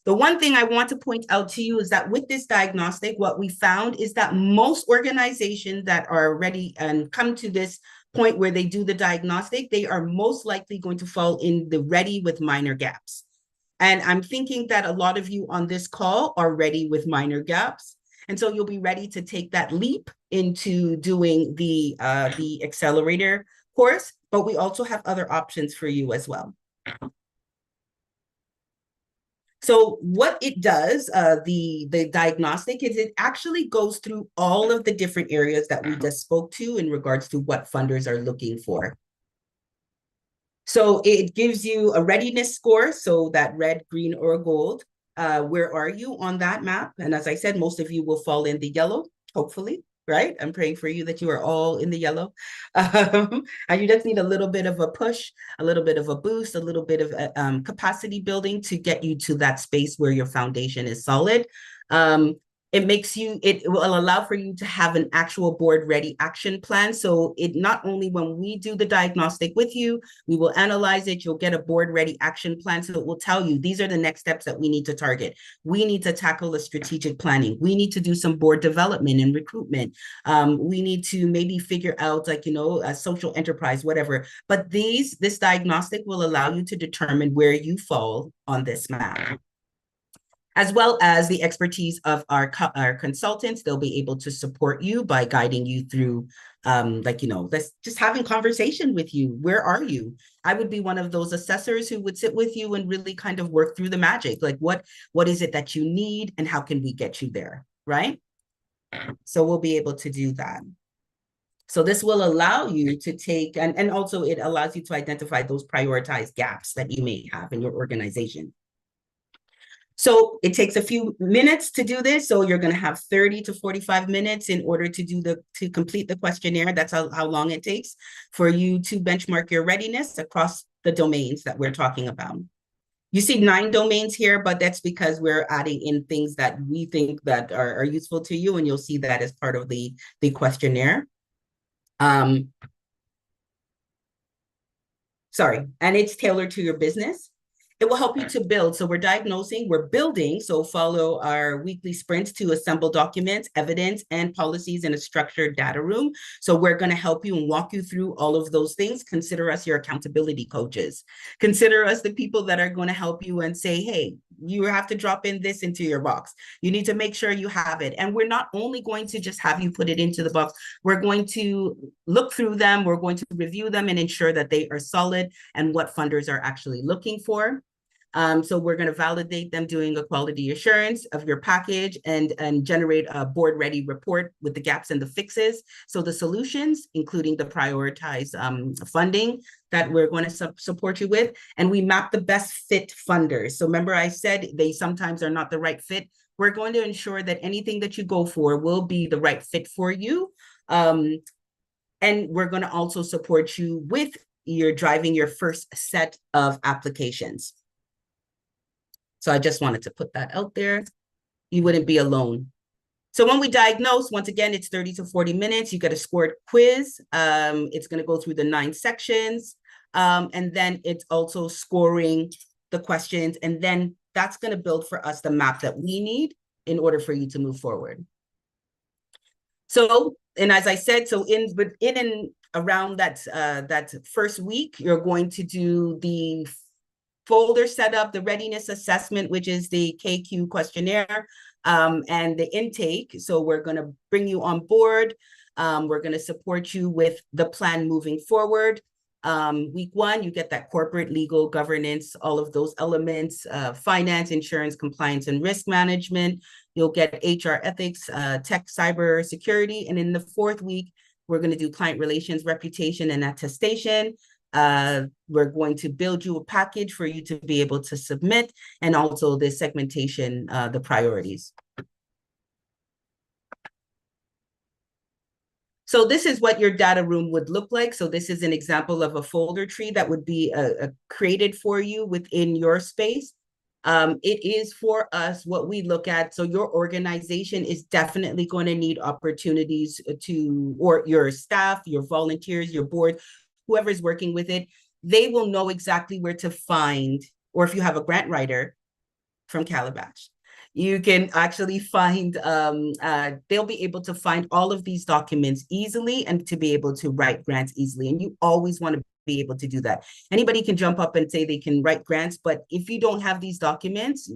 The one thing I want to point out to you is that with this diagnostic, what we found is that most organizations that are ready and come to this point where they do the diagnostic, they are most likely going to fall in the ready with minor gaps. And I'm thinking that a lot of you on this call are ready with minor gaps. And so you'll be ready to take that leap into doing the accelerator course, but we also have other options for you as well. So what it does, the diagnostic, is it actually goes through all of the different areas that we just spoke to in regards to what funders are looking for. So it gives you a readiness score, so that red, green, or gold. Where are you on that map? And as I said, most of you will fall in the yellow, hopefully, right? I'm praying for you that you are all in the yellow. And you just need a little bit of a push, a little bit of a boost, a little bit of capacity building to get you to that space where your foundation is solid. It will allow for you to have an actual board ready action plan. So it not only, when we do the diagnostic with you, we will analyze it, you'll get a board ready action plan. So it will tell you, these are the next steps that we need to target. We need to tackle the strategic planning. We need to do some board development and recruitment. We need to maybe figure out, like, a social enterprise, whatever. But this diagnostic will allow you to determine where you fall on this map, as well as the expertise of our consultants. They'll be able to support you by guiding you through, just having conversation with you. Where are you? I would be one of those assessors who would sit with you and really kind of work through the magic. Like, what is it that you need, and how can we get you there, right? So we'll be able to do that. So this will allow you to take, and also it allows you to identify those prioritized gaps that you may have in your organization. So it takes a few minutes to do this. So you're going to have 30 to 45 minutes in order to complete the questionnaire. That's how long it takes for you to benchmark your readiness across the domains that we're talking about. You see 9 domains here, but that's because we're adding in things that we think that are useful to you, and you'll see that as part of the questionnaire. Sorry, and it's tailored to your business. It will help you to build. So we're diagnosing, we're building. So follow our weekly sprints to assemble documents, evidence, and policies in a structured data room. So we're going to help you and walk you through all of those things. Consider us your accountability coaches. Consider us the people that are going to help you and say, hey, you have to drop in this into your box. You need to make sure you have it. And we're not only going to just have you put it into the box, we're going to look through them, we're going to review them and ensure that they are solid and what funders are actually looking for. So we're going to validate them doing a quality assurance of your package and generate a board ready report with the gaps and the fixes. So the solutions, including the prioritized funding that we're going to support you with. And we map the best fit funders. So remember I said they sometimes are not the right fit. We're going to ensure that anything that you go for will be the right fit for you. And we're going to also support you with your driving your first set of applications. So I just wanted to put that out there. You wouldn't be alone. So when we diagnose, once again, it's 30 to 40 minutes. You get a scored quiz. It's going to go through the 9 sections. And then it's also scoring the questions. And then that's going to build for us the map that we need in order for you to move forward. So, and as I said, so in and around that first week, you're going to do the folder setup, the readiness assessment, which is the KQ questionnaire, and the intake. So we're going to bring you on board. We're going to support you with the plan moving forward. Week 1, you get that corporate, legal, governance, all of those elements, finance, insurance, compliance, and risk management. You'll get HR ethics, tech, cyber security. And in the 4th week, we're going to do client relations, reputation, and attestation. We're going to build you a package for you to be able to submit, and also the segmentation, the priorities. So this is what your data room would look like. So this is an example of a folder tree that would be created for you within your space. It is for us what we look at. So your organization is definitely going to need opportunities to, or your staff, your volunteers, your board, whoever is working with it, they will know exactly where to find, or if you have a grant writer from Kalabash, you can actually find, they'll be able to find all of these documents easily and to be able to write grants easily. And you always want to be able to do that. Anybody can jump up and say they can write grants, but if you don't have these documents,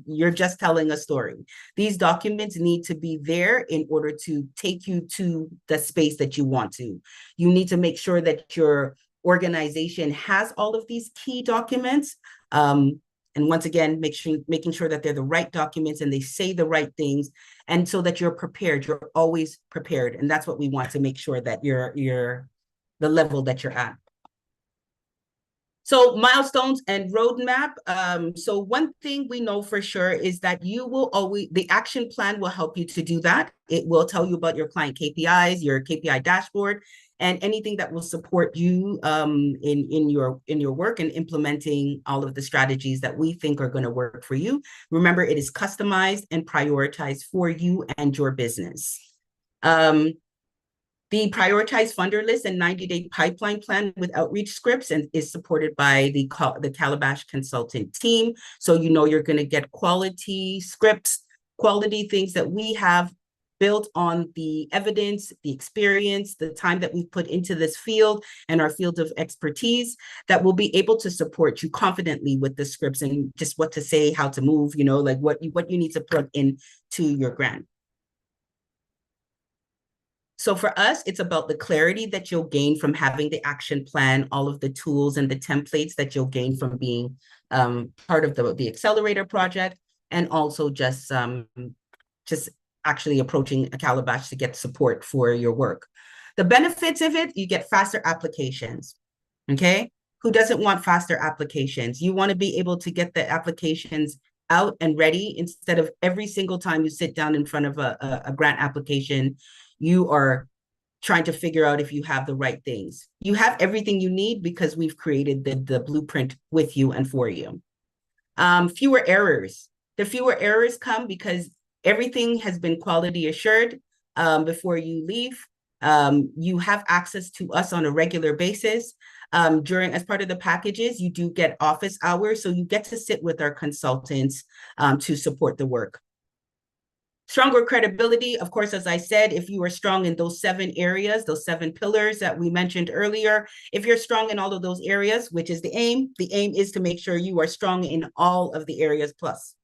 you're just telling a story. These documents need to be there in order to take you to the space that you want to. You need to make sure that your organization has all of these key documents. And once again, making sure that they're the right documents and they say the right things, and so that you're prepared. You're always prepared. And that's what we want to make sure that you're the level that you're at. So milestones and roadmap. So one thing we know for sure is that you will always, the action plan will help you to do that. It will tell you about your client KPIs, your KPI dashboard, and anything that will support you in your work and implementing all of the strategies that we think are going to work for you. Remember, it is customized and prioritized for you and your business. The prioritized funder list and 90-day pipeline plan with outreach scripts and is supported by the Kalabash consultant team. So you know you're going to get quality scripts, quality things that we have built on the evidence, the experience, the time that we've put into this field and our field of expertise that will be able to support you confidently with the scripts and just what to say, how to move, you know, like what you need to plug in to your grant. So for us, it's about the clarity that you'll gain from having the action plan, all of the tools and the templates that you'll gain from being part of the accelerator project, and also just actually approaching a Kalabash to get support for your work. The benefits of it, you get faster applications, okay? Who doesn't want faster applications? You want to be able to get the applications out and ready, instead of every single time you sit down in front of a grant application, you are trying to figure out if you have the right things. You have everything you need because we've created the blueprint with you and for you. Fewer errors. The fewer errors come because everything has been quality assured before you leave. You have access to us on a regular basis. As part of the packages, you do get office hours, so you get to sit with our consultants to support the work. Stronger credibility, of course, as I said, if you are strong in those 7 areas, those 7 pillars that we mentioned earlier, if you're strong in all of those areas, which is the aim is to make sure you are strong in all of the areas plus.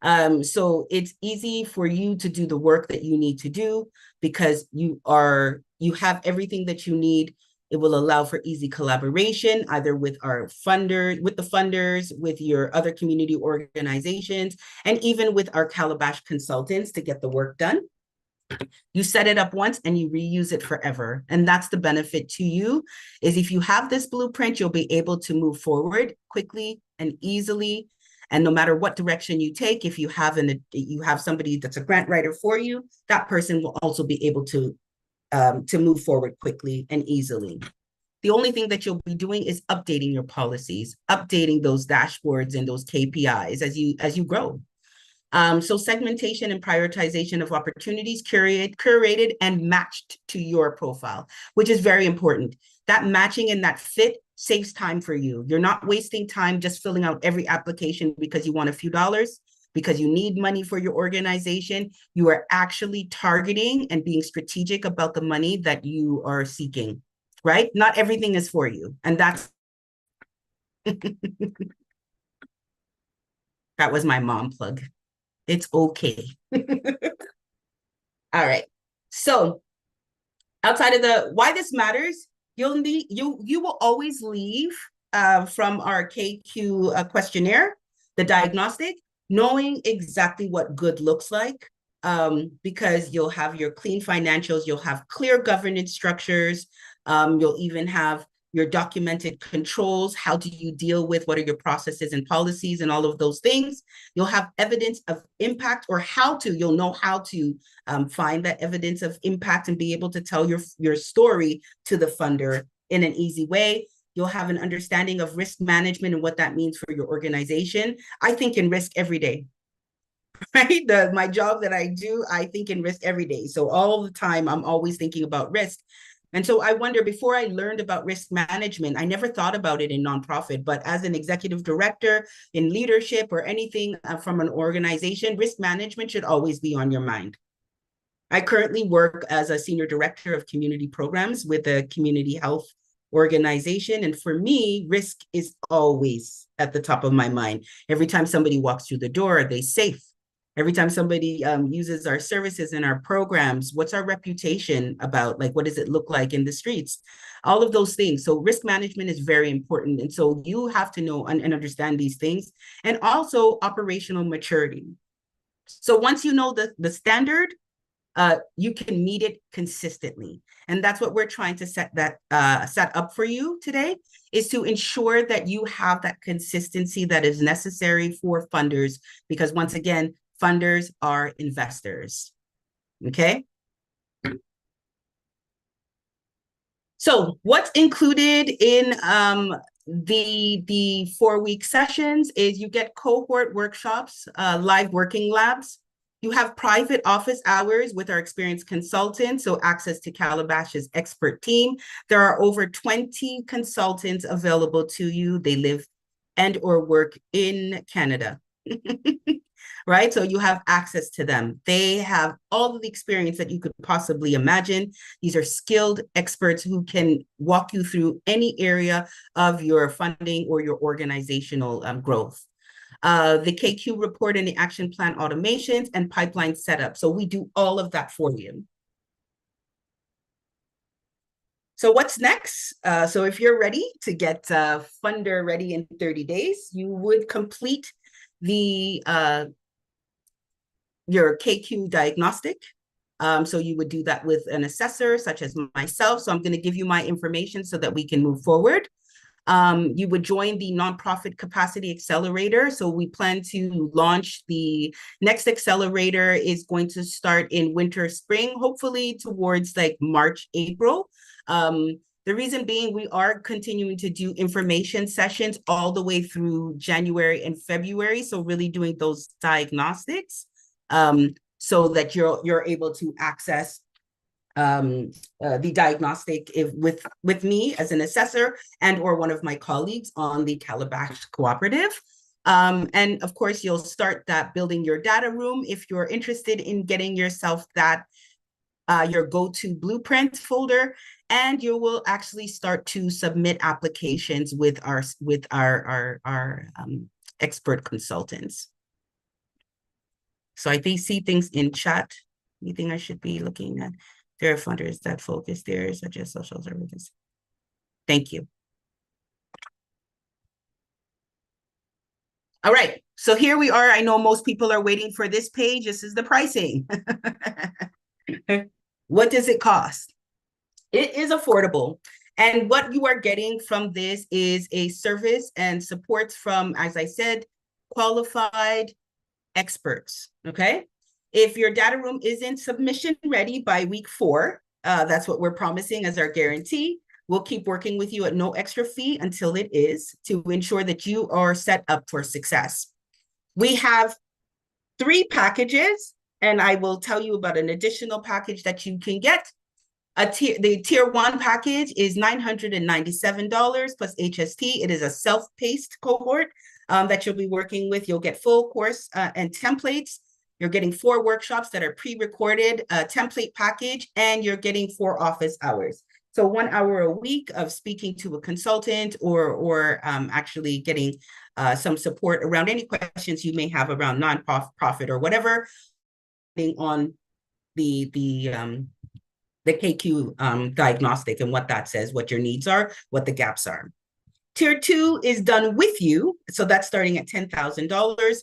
So it's easy for you to do the work that you need to do because you have everything that you need. It will allow for easy collaboration, either with our funders, with the funders, with your other community organizations, and even with our Kalabash consultants to get the work done. You set it up once and you reuse it forever. And that's the benefit to you, is if you have this blueprint, you'll be able to move forward quickly and easily. And no matter what direction you take, if you have somebody that's a grant writer for you, that person will also be able to move forward quickly and easily. The only thing that you'll be doing is updating your policies, updating those dashboards and those KPIs as you grow. So segmentation and prioritization of opportunities curated and matched to your profile, which is very important. That matching and that fit saves time for you. You're not wasting time just filling out every application because you want a few dollars, because you need money for your organization. You are actually targeting and being strategic about the money that you are seeking, right? Not everything is for you. And that's that was my mom plug. It's okay. All right. So outside of why this matters, you will always leave from our KQ questionnaire, the diagnostic, knowing exactly what good looks like, because you'll have your clean financials, you'll have clear governance structures, you'll even have your documented controls. How do you deal with, what are your processes and policies and all of those things? You'll have evidence of impact, or you'll know how to find that evidence of impact and be able to tell your story to the funder in an easy way. You'll have an understanding of risk management and what that means for your organization. I think in risk every day, right? My job that I do, I think in risk every day. So all the time, I'm always thinking about risk. And so I wonder, before I learned about risk management, I never thought about it in nonprofit, but as an executive director in leadership or anything from an organization, risk management should always be on your mind. I currently work as a senior director of community programs with a community health organization. And for me, risk is always at the top of my mind. Every time somebody walks through the door, are they safe? Every time somebody uses our services and our programs, what's our reputation about? Like, what does it look like in the streets? All of those things. So risk management is very important. And so you have to know and understand these things, and also operational maturity. So once you know the standard, you can meet it consistently. And that's what we're trying to set up for you today, is to ensure that you have that consistency that is necessary for funders, because once again, funders are investors. Okay. So what's included in the 4-week sessions is you get cohort workshops, live working labs. You have private office hours with our experienced consultants, so access to Kalabash's expert team. There are over 20 consultants available to you. They live and or work in Canada. Right? So you have access to them. They have all of the experience that you could possibly imagine. These are skilled experts who can walk you through any area of your funding or your organizational growth. The KQ report and the action plan automations and pipeline setup. So we do all of that for you. So what's next? So if you're ready to get funder ready in 30 days, you would complete your KQ diagnostic. So you would do that with an assessor such as myself. So I'm going to give you my information so that we can move forward. You would join the Nonprofit Capacity Accelerator. So we plan to launch the next accelerator is going to start in winter, spring, hopefully towards like March, April. The reason being, we are continuing to do information sessions all the way through January and February. So really doing those diagnostics so that you're able to access the diagnostic with me as an assessor and or one of my colleagues on the Kalabash Cooperative. And of course, you'll start that building your data room if you're interested in getting yourself that your go-to blueprint folder, and you will actually start to submit applications with our expert consultants. So I see things in chat. Anything I should be looking at? There are funders that focus there, such as social services. Thank you. All right, so here we are. I know most people are waiting for this page. This is the pricing. What does it cost? It is affordable. And what you are getting from this is a service and support from, as I said, qualified experts, okay? If your data room isn't submission ready by week 4, that's what we're promising as our guarantee. We'll keep working with you at no extra fee until it is, to ensure that you are set up for success. We have 3 packages, and I will tell you about an additional package that you can get. The tier 1 package is $997 plus HST. It is a self-paced cohort that you'll be working with. You'll get full course and templates. You're getting 4 workshops that are pre-recorded, template package, and you're getting 4 office hours. So 1 hour a week of speaking to a consultant or actually getting some support around any questions you may have around nonprofit or whatever, on the KQ diagnostic and what that says, what your needs are, what the gaps are. Tier 2 is done with you. So that's starting at $10,000.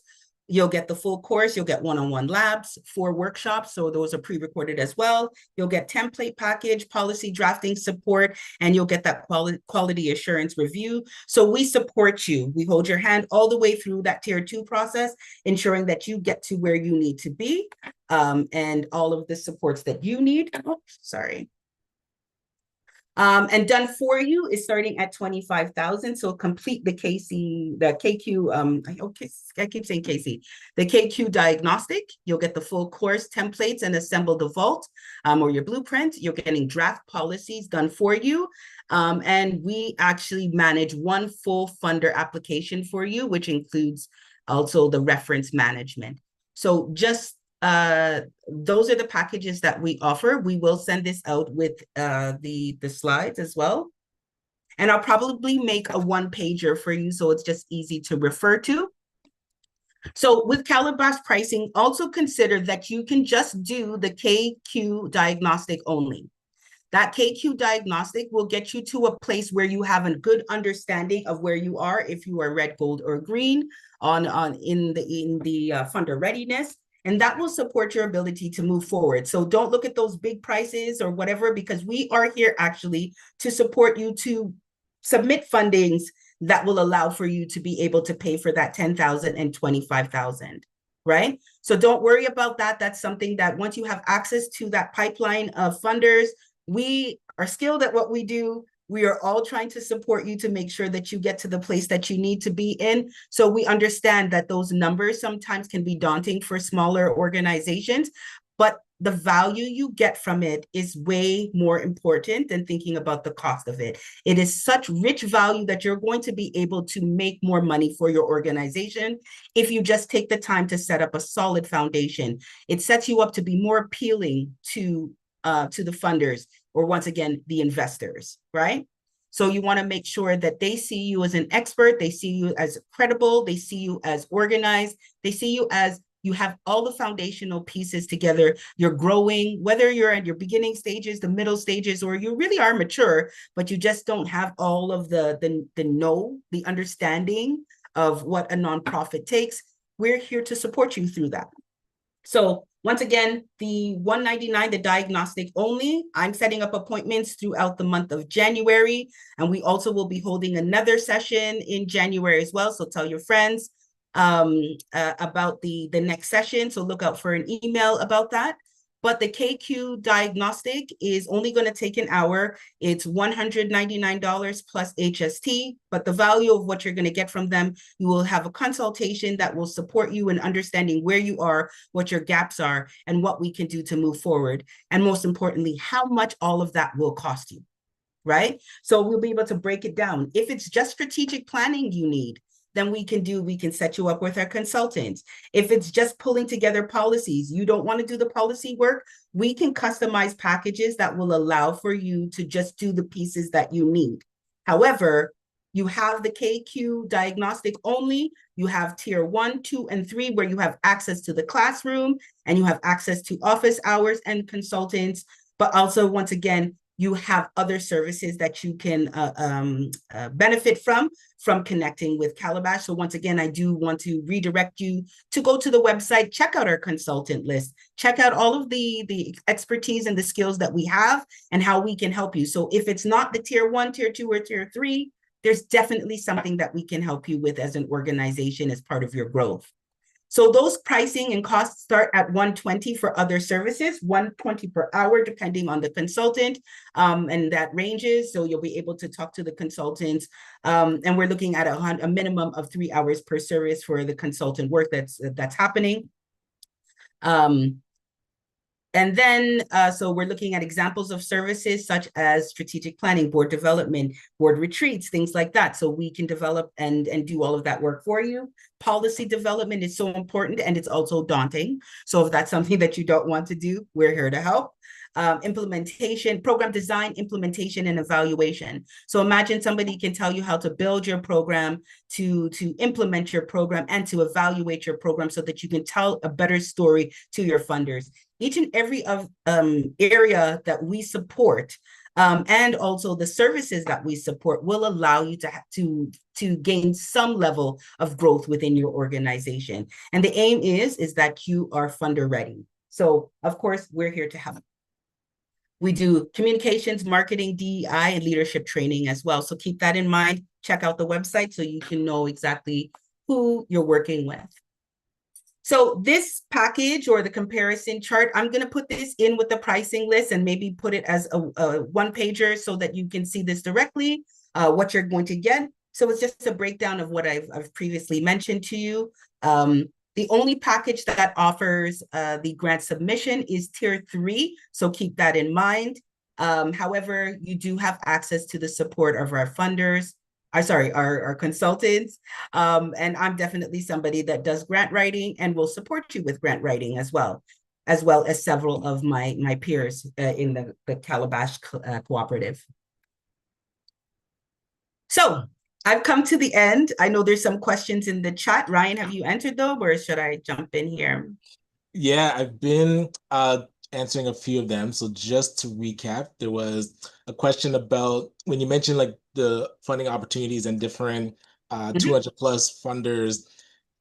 You'll get the full course. You'll get one-on-one labs, 4 workshops. So those are pre-recorded as well. You'll get template package, policy drafting support, and you'll get that quality assurance review. So we support you. We hold your hand all the way through that tier 2 process, ensuring that you get to where you need to be, and all of the supports that you need. Oh, sorry. And done for you is starting at $25,000. So complete the KQ, I keep saying KC, the KQ diagnostic. You'll get the full course templates and assemble the vault or your blueprint. You're getting draft policies done for you. And we actually manage 1 full funder application for you, which includes also the reference management. So just those are the packages that we offer. We will send this out with the slides as well. And I'll probably make a 1-pager for you so it's just easy to refer to. So with Kalabash pricing, also consider that you can just do the KQ diagnostic only. That KQ diagnostic will get you to a place where you have a good understanding of where you are, if you are red, gold, or green in the funder readiness. And that will support your ability to move forward. So don't look at those big prices or whatever, because we are here actually to support you to submit fundings that will allow for you to be able to pay for that $10,000 and $25,000, right? So don't worry about that. That's something that once you have access to that pipeline of funders, we are skilled at what we do. We are all trying to support you to make sure that you get to the place that you need to be in. So we understand that those numbers sometimes can be daunting for smaller organizations, but the value you get from it is way more important than thinking about the cost of it. It is such rich value that you're going to be able to make more money for your organization if you just take the time to set up a solid foundation. It sets you up to be more appealing to the funders, or once again, the investors, right? So you want to make sure that they see you as an expert, they see you as credible, they see you as organized, they see you as you have all the foundational pieces together. You're growing, whether you're at your beginning stages, the middle stages, or you really are mature, but you just don't have all of the understanding of what a nonprofit takes. We're here to support you through that. So Once again, the $199, the diagnostic only. I'm setting up appointments throughout the month of January, and we also will be holding another session in January as well. So tell your friends about the next session. So look out for an email about that. But the KQ diagnostic is only going to take an hour. It's $199 plus HST, but the value of what you're going to get from them, you will have a consultation that will support you in understanding where you are, what your gaps are, and what we can do to move forward. And most importantly, how much all of that will cost you, right? So we'll be able to break it down. If it's just strategic planning you need, then we can set you up with our consultants. If it's just pulling together policies, you don't want to do the policy work, we can customize packages that will allow for you to just do the pieces that you need. However, you have the KQ diagnostic only, you have tier 1, 2, and 3, where you have access to the classroom and you have access to office hours and consultants, but also, once again, you have other services that you can benefit from connecting with Kalabash. So once again, I do want to redirect you to go to the website, check out our consultant list, check out all of the expertise and the skills that we have and how we can help you. So if it's not the tier 1, tier 2, or tier 3, there's definitely something that we can help you with as an organization as part of your growth. So those pricing and costs start at $120 for other services, $120 per hour, depending on the consultant, and that ranges. So you'll be able to talk to the consultants, and we're looking at a minimum of 3 hours per service for the consultant work that's happening. And then, so we're looking at examples of services such as strategic planning, board development, board retreats, things like that. So we can develop and do all of that work for you. Policy development is so important and it's also daunting. So if that's something that you don't want to do, we're here to help. Implementation, program design, implementation, and evaluation. So imagine somebody can tell you how to build your program, to implement your program, and to evaluate your program so that you can tell a better story to your funders. Each and every area that we support, and also the services that we support, will allow you to gain some level of growth within your organization. And the aim is that you are funder ready. So of course, we're here to help. We do communications, marketing, DEI, and leadership training as well. So keep that in mind. Check out the website so you can know exactly who you're working with. So this package, or the comparison chart, I'm going to put this in with the pricing list and maybe put it as a one-pager so that you can see this directly, what you're going to get. So it's just a breakdown of what I've previously mentioned to you. The only package that offers the grant submission is tier 3, so keep that in mind. However, you do have access to the support of our funders, our consultants, and I'm definitely somebody that does grant writing and will support you with grant writing as well as several of my peers in the Calabash cooperative. So I've come to the end. I know there's some questions in the chat. Ryan, have you entered them, or should I jump in here?
Yeah, I've been answering a few of them. So just to recap, there was a question about when you mentioned like the funding opportunities and different 200 plus funders,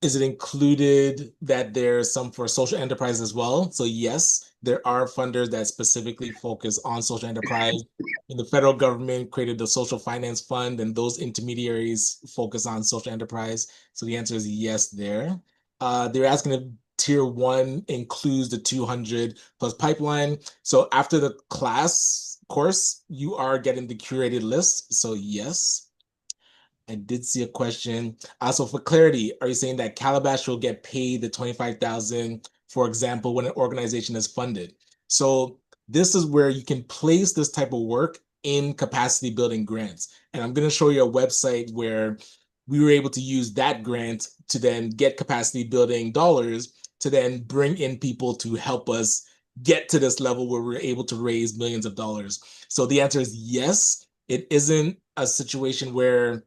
is it included that there's some for social enterprise as well? So yes, there are funders that specifically focus on social enterprise. And the federal government created the Social Finance Fund, and those intermediaries focus on social enterprise. So the answer is yes there. They're asking if tier 1 includes the 200 plus pipeline. So after the class course, you are getting the curated list. So yes. I did see a question. Also, for clarity, are you saying that Calabash will get paid the $25,000, for example, when an organization is funded? So this is where you can place this type of work in capacity building grants. And I'm going to show you a website where we were able to use that grant to then get capacity building dollars to then bring in people to help us get to this level where we're able to raise millions of dollars. So the answer is yes. It isn't a situation where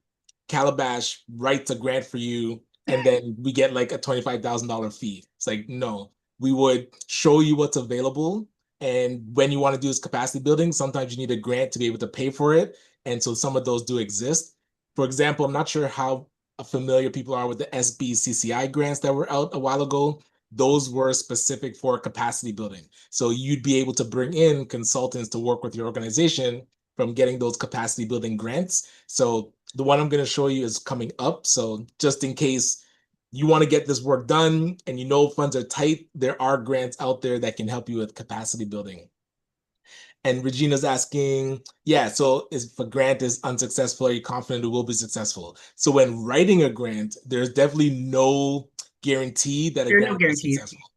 Calabash writes a grant for you and then we get like a $25,000 fee. It's like, no, we would show you what's available. And when you want to do this capacity building, sometimes you need a grant to be able to pay for it. And so some of those do exist. For example, I'm not sure how familiar people are with the SBCCI grants that were out a while ago. those were specific for capacity building. So you'd be able to bring in consultants to work with your organization from getting those capacity building grants. So the one I'm going to show you is coming up. So just in case you want to get this work done and you know funds are tight, there are grants out there that can help you with capacity building. And Regina's asking, yeah, so if a grant is unsuccessful, are you confident it will be successful? So when writing a grant, there's definitely no guarantee that a
There are no
grant will be
guarantees.
successful.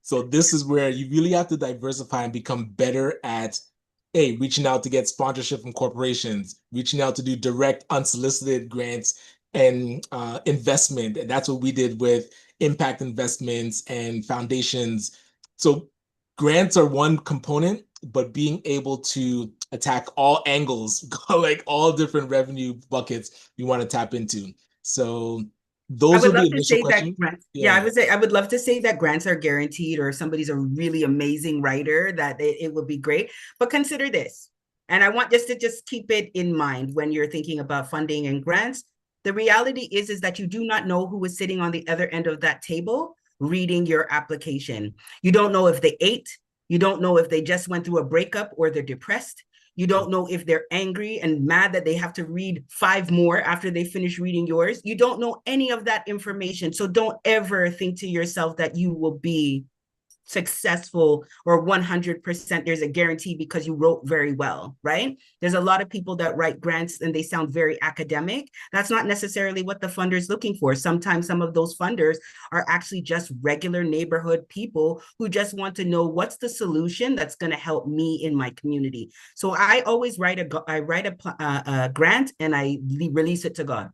So this is where you really have to diversify and become better at reaching out to get sponsorship from corporations, reaching out to do direct unsolicited grants and investment. And that's what we did with impact investments and foundations. So grants are one component, but being able to attack all angles, like all different revenue buckets we want to tap into. So
I
those
would
are the
love to
initial
say that
questions.
grants, yeah,
Yeah.
I would love to say that grants are guaranteed or somebody's a really amazing writer, that it would be great. But consider this, and I want just keep it in mind when you're thinking about funding and grants. The reality is that you do not know who is sitting on the other end of that table reading your application. You don't know if they ate, you don't know if they just went through a breakup or they're depressed. You don't know if they're angry and mad that they have to read 5 more after they finish reading yours. You don't know any of that information. So don't ever think to yourself that you will be successful or 100% there's a guarantee because you wrote very well, right? There's a lot of people that write grants and they sound very academic. That's not necessarily what the funder is looking for. Sometimes some of those funders are actually just regular neighborhood people who just want to know what's the solution that's going to help me in my community. So I always write a grant and I release it to God.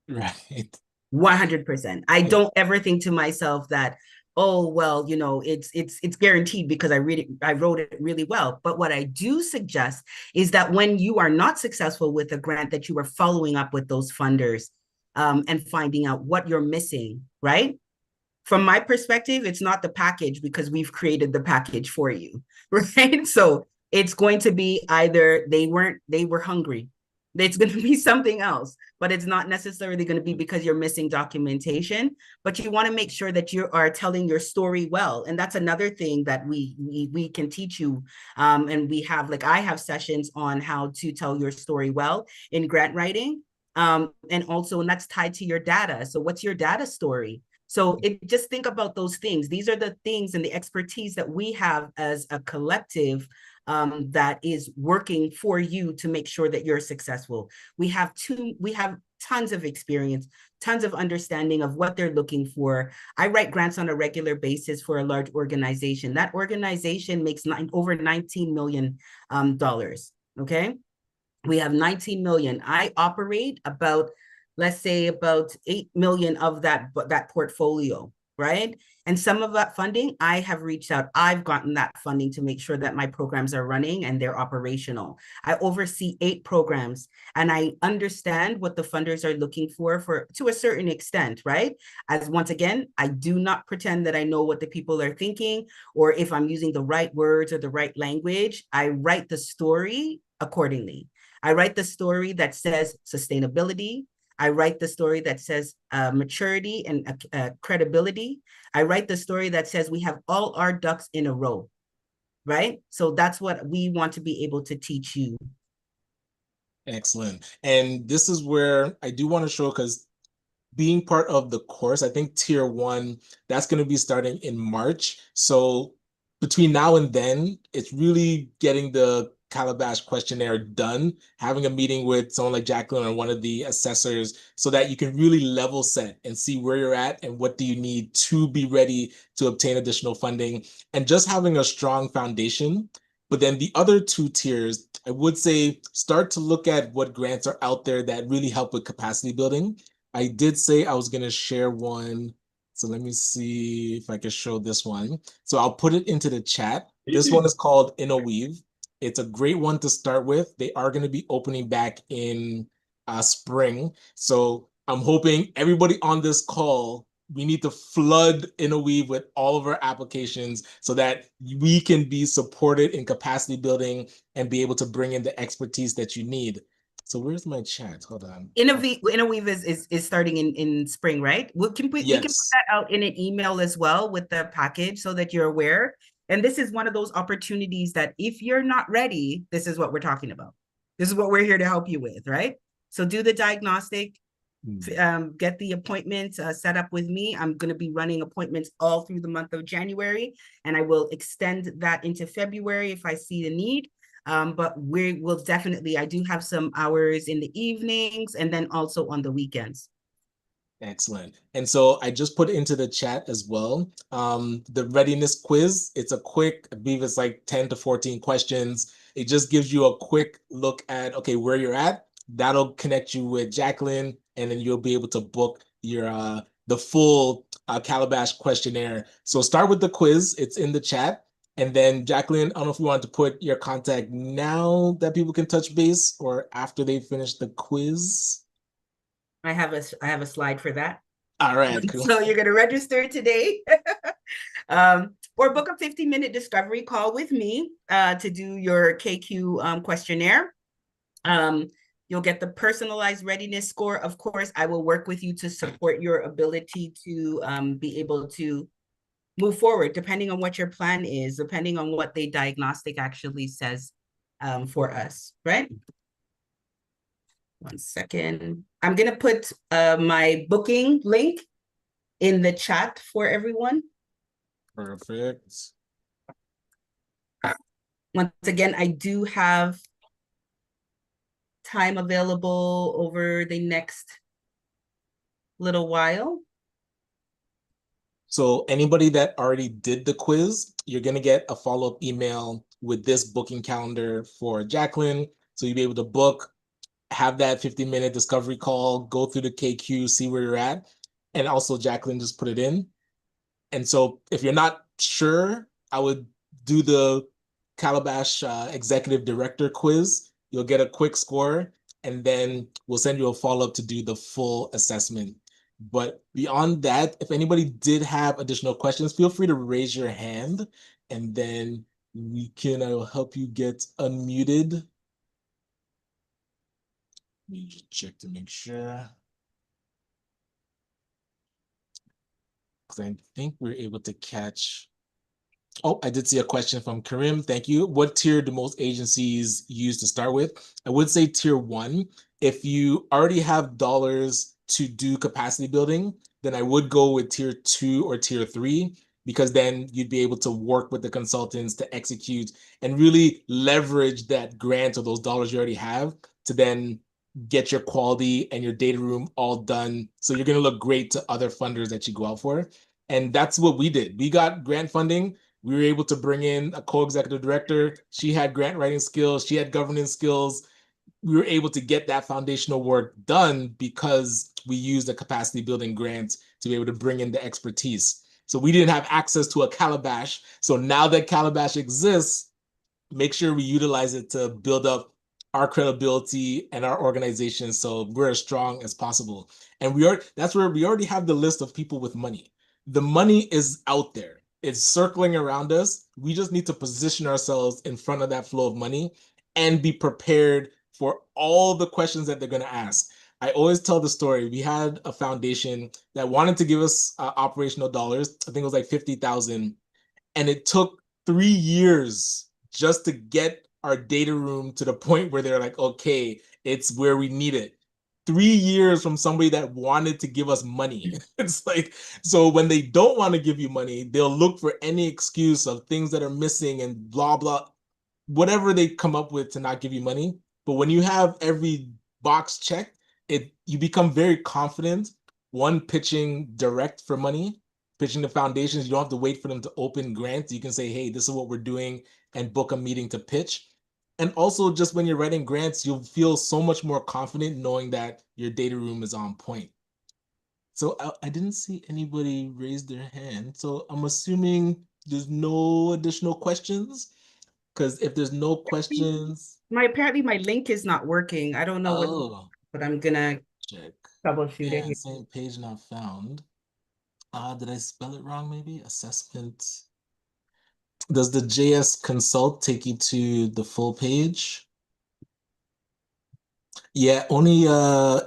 Right.
100%. I
Yeah.
don't ever think to myself that, oh well, it's guaranteed because I wrote it really well. But what I do suggest is that when you are not successful with a grant, that you are following up with those funders, and finding out what you're missing, right? From my perspective, it's not the package because we've created the package for you, right? So it's going to be either they were hungry. It's going to be something else, but it's not necessarily going to be because you're missing documentation. But you want to make sure that you are telling your story well, and that's another thing that we can teach you. And we have, like, I have sessions on how to tell your story well in grant writing, and also, and that's tied to your data. So, what's your data story? So just think about those things. These are the things and the expertise that we have as a collective, that is working for you to make sure that you're successful. We have tons of experience, tons of understanding of what they're looking for. I write grants on a regular basis for a large organization. That organization makes over $19 million. Okay. We have 19 million. I operate about, let's say, about 8 million of that portfolio, right? And some of that funding, I have reached out. I've gotten that funding to make sure that my programs are running and they're operational. I oversee 8 programs and I understand what the funders are looking for to a certain extent, right? As once again, I do not pretend that I know what the people are thinking or if I'm using the right words or the right language. I write the story accordingly. I write the story that says sustainability. I write the story that says maturity and credibility. I write the story that says we have all our ducks in a row, right? So that's what we want to be able to teach you.
Excellent. And this is where I do want to show, because being part of the course, I think tier 1, that's going to be starting in March. So between now and then, it's really getting the Calabash questionnaire done, having a meeting with someone like Jacqueline or one of the assessors so that you can really level set and see where you're at and what do you need to be ready to obtain additional funding, and just having a strong foundation. But then the other 2 tiers, I would say start to look at what grants are out there that really help with capacity building. I did say I was going to share one. So let me see if I can show this one. So I'll put it into the chat. This one is called InnoWeave. It's a great one to start with. They are going to be opening back in spring. So I'm hoping everybody on this call, we need to flood InnoWeave with all of our applications so that we can be supported in capacity building and be able to bring in the expertise that you need. So where's my chat? Hold on.
Interweave is starting in spring, right? We can put
Yes.
that out in an email as well with the package so that you're aware. And this is one of those opportunities that if you're not ready, this is what we're talking about. This is what we're here to help you with, right? So do the diagnostic, get the appointment set up with me. I'm going to be running appointments all through the month of January, and I will extend that into February if I see the need. But we will definitely, I do have some hours in the evenings and then also on the weekends.
Excellent. And so I just put into the chat as well the readiness quiz. It's a quick, I believe it's like 10 to 14 questions. It just gives you a quick look at, okay, where you're at. That'll connect you with Jacqueline, and then you'll be able to book your the full Calabash questionnaire. So start with the quiz. It's in the chat. And then Jacqueline, I don't know if you want to put your contact now that people can touch base or after they finish the quiz.
I have a slide for that.
All right, cool.
So you're going to register today. Or book a 15-minute discovery call with me to do your KQ questionnaire. You'll get the personalized readiness score. Of course, I will work with you to support your ability to be able to move forward, depending on what your plan is, depending on what the diagnostic actually says for us, right? 1 second. I'm going to put my booking link in the chat for everyone.
Perfect.
Once again, I do have time available over the next little while.
So anybody that already did the quiz, you're going to get a follow-up email with this booking calendar for Jacqueline. So you'll be able to book, have that 15-minute discovery call, go through the KQ, see where you're at. And also Jacqueline just put it in. And so if you're not sure, I would do the Calabash Executive Director quiz. You'll get a quick score, and then we'll send you a follow-up to do the full assessment. But beyond that, if anybody did have additional questions, feel free to raise your hand, and then we can help you get unmuted. Let me just check to make sure. Because I think we're able to catch. Oh, I did see a question from Karim. Thank you. What tier do most agencies use to start with? I would say tier one. If you already have dollars to do capacity building, then I would go with tier two or tier three, because then you'd be able to work with the consultants to execute and really leverage that grant or those dollars you already have to then get your quality and your data room all done. So you're going to look great to other funders that you go out for. And that's what we did. We got grant funding. We were able to bring in a co-executive director. She had grant writing skills. She had governance skills. We were able to get that foundational work done because we used a capacity building grant to be able to bring in the expertise. So we didn't have access to a Calabash. So now that Calabash exists, make sure we utilize it to build up our credibility and our organization so we're as strong as possible. And that's where we already have the list of people with money. The money is out there. It's circling around us. We just need to position ourselves in front of that flow of money and be prepared for all the questions that they're going to ask. I always tell the story. We had a foundation that wanted to give us operational dollars. I think it was like 50,000. And it took 3 years just to get our data room to the point where they're like, okay, it's where we need it. 3 years from somebody that wanted to give us money. It's like, so when they don't want to give you money, they'll look for any excuse of things that are missing and blah, blah, whatever they come up with to not give you money. But when you have every box checked, you become very confident, one, pitching direct for money, pitching the foundations. You don't have to wait for them to open grants. You can say, hey, this is what we're doing, and book a meeting to pitch. And also, just when you're writing grants, you'll feel so much more confident knowing that your data room is on point. So I didn't see anybody raise their hand. So I'm assuming there's no additional questions. Because if there's no questions,
Apparently my link is not working. I don't know what,
oh,
but I'm gonna
check.
troubleshoot
Yeah,
it.
same page not found. Did I spell it wrong? Maybe assessment. Does the JS consult take you to the full page? Yeah, only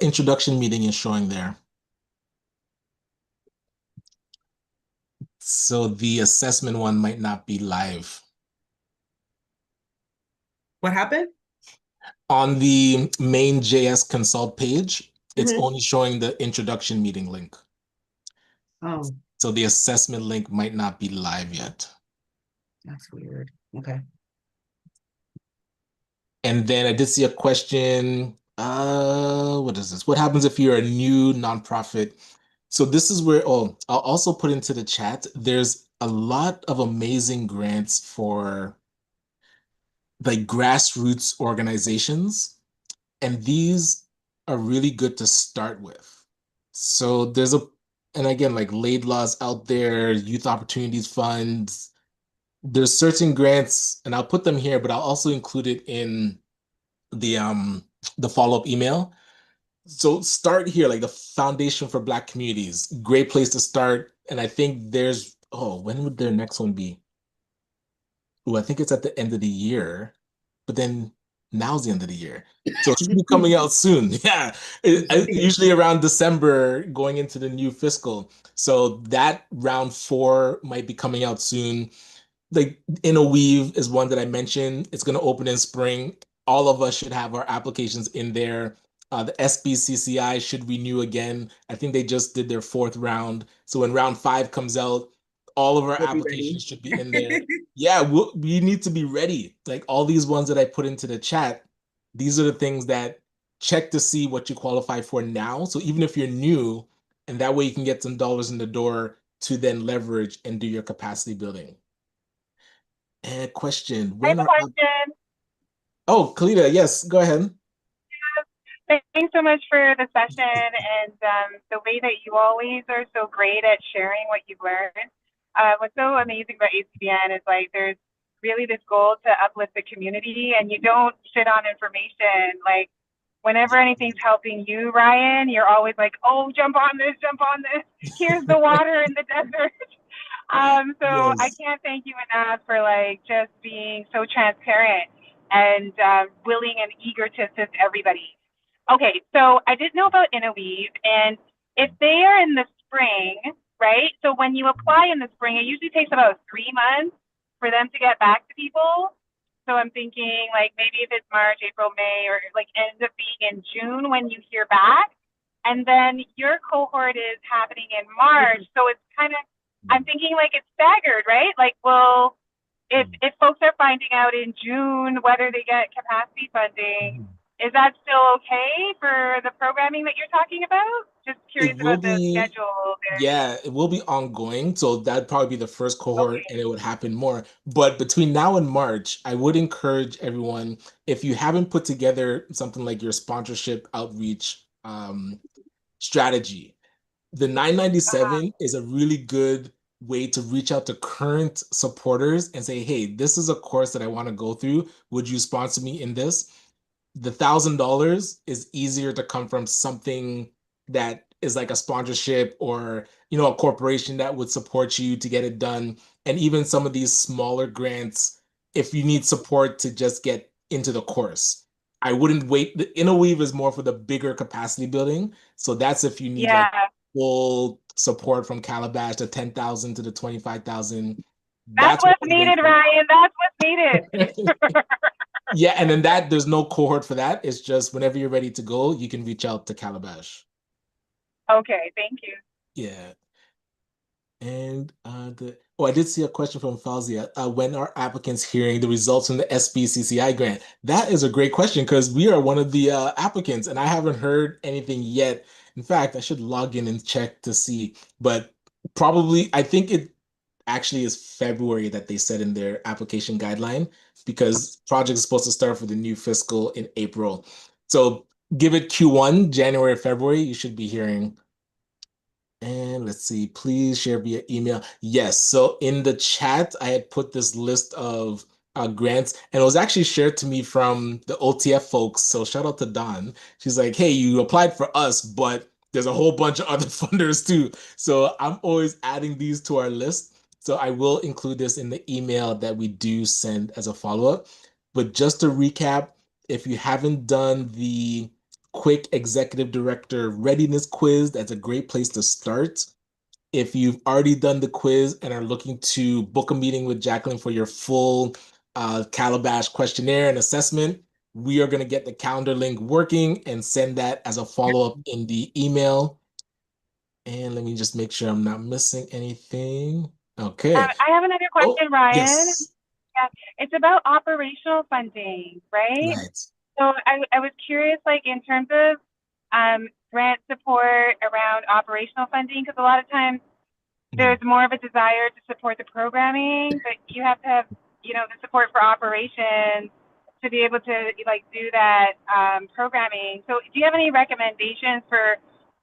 introduction meeting is showing there. So the assessment one might not be live.
What happened?
On the main JS Consult page, it's
Mhm.
only showing the introduction meeting link.
Oh,
So the assessment link might not be live yet.
that's weird. Okay.
And then I did see a question. What is this? What happens if you're a new nonprofit? So this is where, oh, I'll also put into the chat. There's a lot of amazing grants for like grassroots organizations, and these are really good to start with. So and again, like Laidlaw's out there, Youth Opportunities Funds. There's certain grants, and I'll put them here, but I'll also include it in the um the follow-up email. So start here, like the Foundation for Black Communities. Great place to start. And I think when would their next one be? Oh, I think it's at the end of the year, but then now's the end of the year. So it should be coming out soon. Yeah. Usually around December going into the new fiscal. So that round four might be coming out soon. Like In a Weave is one that I mentioned. It's going to open in spring. All of us should have our applications in there. The SBCCI should renew again. I think they just did their fourth round. So when round five comes out, all of our
We'll be ready.
applications should be in there. Yeah, we need to be ready. Like all these ones that I put into the chat, these are the things that check to see what you qualify for now. So even if you're new, and that way you can get some dollars in the door to then leverage and do your capacity building. And question,
I have
when
a
are
question.
Oh, Kalita, yes, go ahead.
Thanks so much for the session and the way that you always are so great at sharing what you've learned. What's so amazing about ACBN is like there's really this goal to uplift the community, and you don't sit on information. Like whenever anything's helping you, Ryan, you're always like, "Oh, jump on this, jump on this. Here's the water in the desert." So I
Yes.
can't thank you enough for like just being so transparent and willing and eager to assist everybody. Okay, so I didn't know about Interweave, and if they are in the spring, right? So when you apply in the spring, it usually takes about 3 months for them to get back to people. So I'm thinking like maybe if it's March, April, May, or like ends up being in June when you hear back. And then your cohort is happening in March. So it's kind of, I'm thinking like it's staggered, right? Like, well, if folks are finding out in June whether they get capacity funding, is that still okay for the programming that you're talking about? Just
It
curious
will
about the
be,
schedule there.
yeah, it will be ongoing. So that'd probably be the first cohort
Okay.
and it would happen more. But between now and March, I would encourage everyone, if you haven't put together something like your sponsorship outreach strategy, the
Uh-huh.
997 is a really good way to reach out to current supporters and say, hey, this is a course that I want to go through. Would you sponsor me in this? The $1,000 is easier to come from something that is like a sponsorship or a corporation that would support you to get it done. And even some of these smaller grants, if you need support to just get into the course, I wouldn't wait. The Interweave is more for the bigger capacity building. So that's if you need like
Yeah,
full support from Calabash, to 10,000 to the 25,000.
that's
That's what
what's
I'd wait
needed,
for.
Ryan. That's what's needed.
Yeah, and then there's no cohort for that. It's just whenever you're ready to go, you can reach out to Calabash.
Okay, thank you.
Yeah. And I did see a question from Fausia. When are applicants hearing the results from the SBCCI grant? That is a great question because we are one of the applicants, and I haven't heard anything yet. In fact, I should log in and check to see, but probably I think it actually is February that they said in their application guideline because project is supposed to start for the new fiscal in April. So give it Q1, January, February, you should be hearing. And let's see, please share via email. Yes, so in the chat, I had put this list of grants, and it was actually shared to me from the OTF folks. So shout out to Don. She's like, hey, you applied for us, but there's a whole bunch of other funders too. So I'm always adding these to our list. So I will include this in the email that we do send as a follow-up. But just to recap, if you haven't done the quick executive director readiness quiz. That's a great place to start. If you've already done the quiz and are looking to book a meeting with Jacqueline for your full Calabash questionnaire and assessment, we are going to get the calendar link working and send that as a follow-up in the email. And let me just make sure I'm not missing anything. Okay.
I have another
Oh,
question, Ryan.
yes.
Yeah, it's about operational funding, right?
Right.
So I was curious, like in terms of grant support around operational funding, because a lot of times there's more of a desire to support the programming, but you have to have, the support for operations to be able to like do that programming. So do you have any recommendations for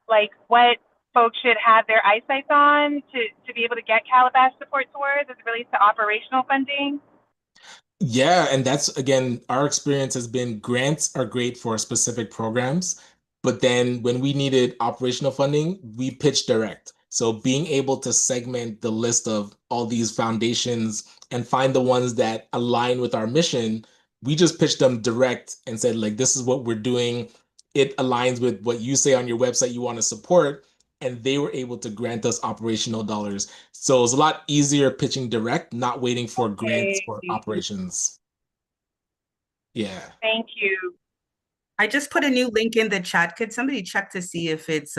like what folks should have their eyesight on to be able to get Calabash support towards as it relates to operational funding?
Yeah, and that's again, our experience has been grants are great for specific programs, but then when we needed operational funding, we pitched direct. So being able to segment the list of all these foundations and find the ones that align with our mission, we just pitched them direct and said, like, this is what we're doing. It aligns with what you say on your website you want to support. And they were able to grant us operational dollars. So it's a lot easier pitching direct, not waiting for grants
Okay,
for operations. Yeah.
thank you.
I just put a new link in the chat. Could somebody check to see if it's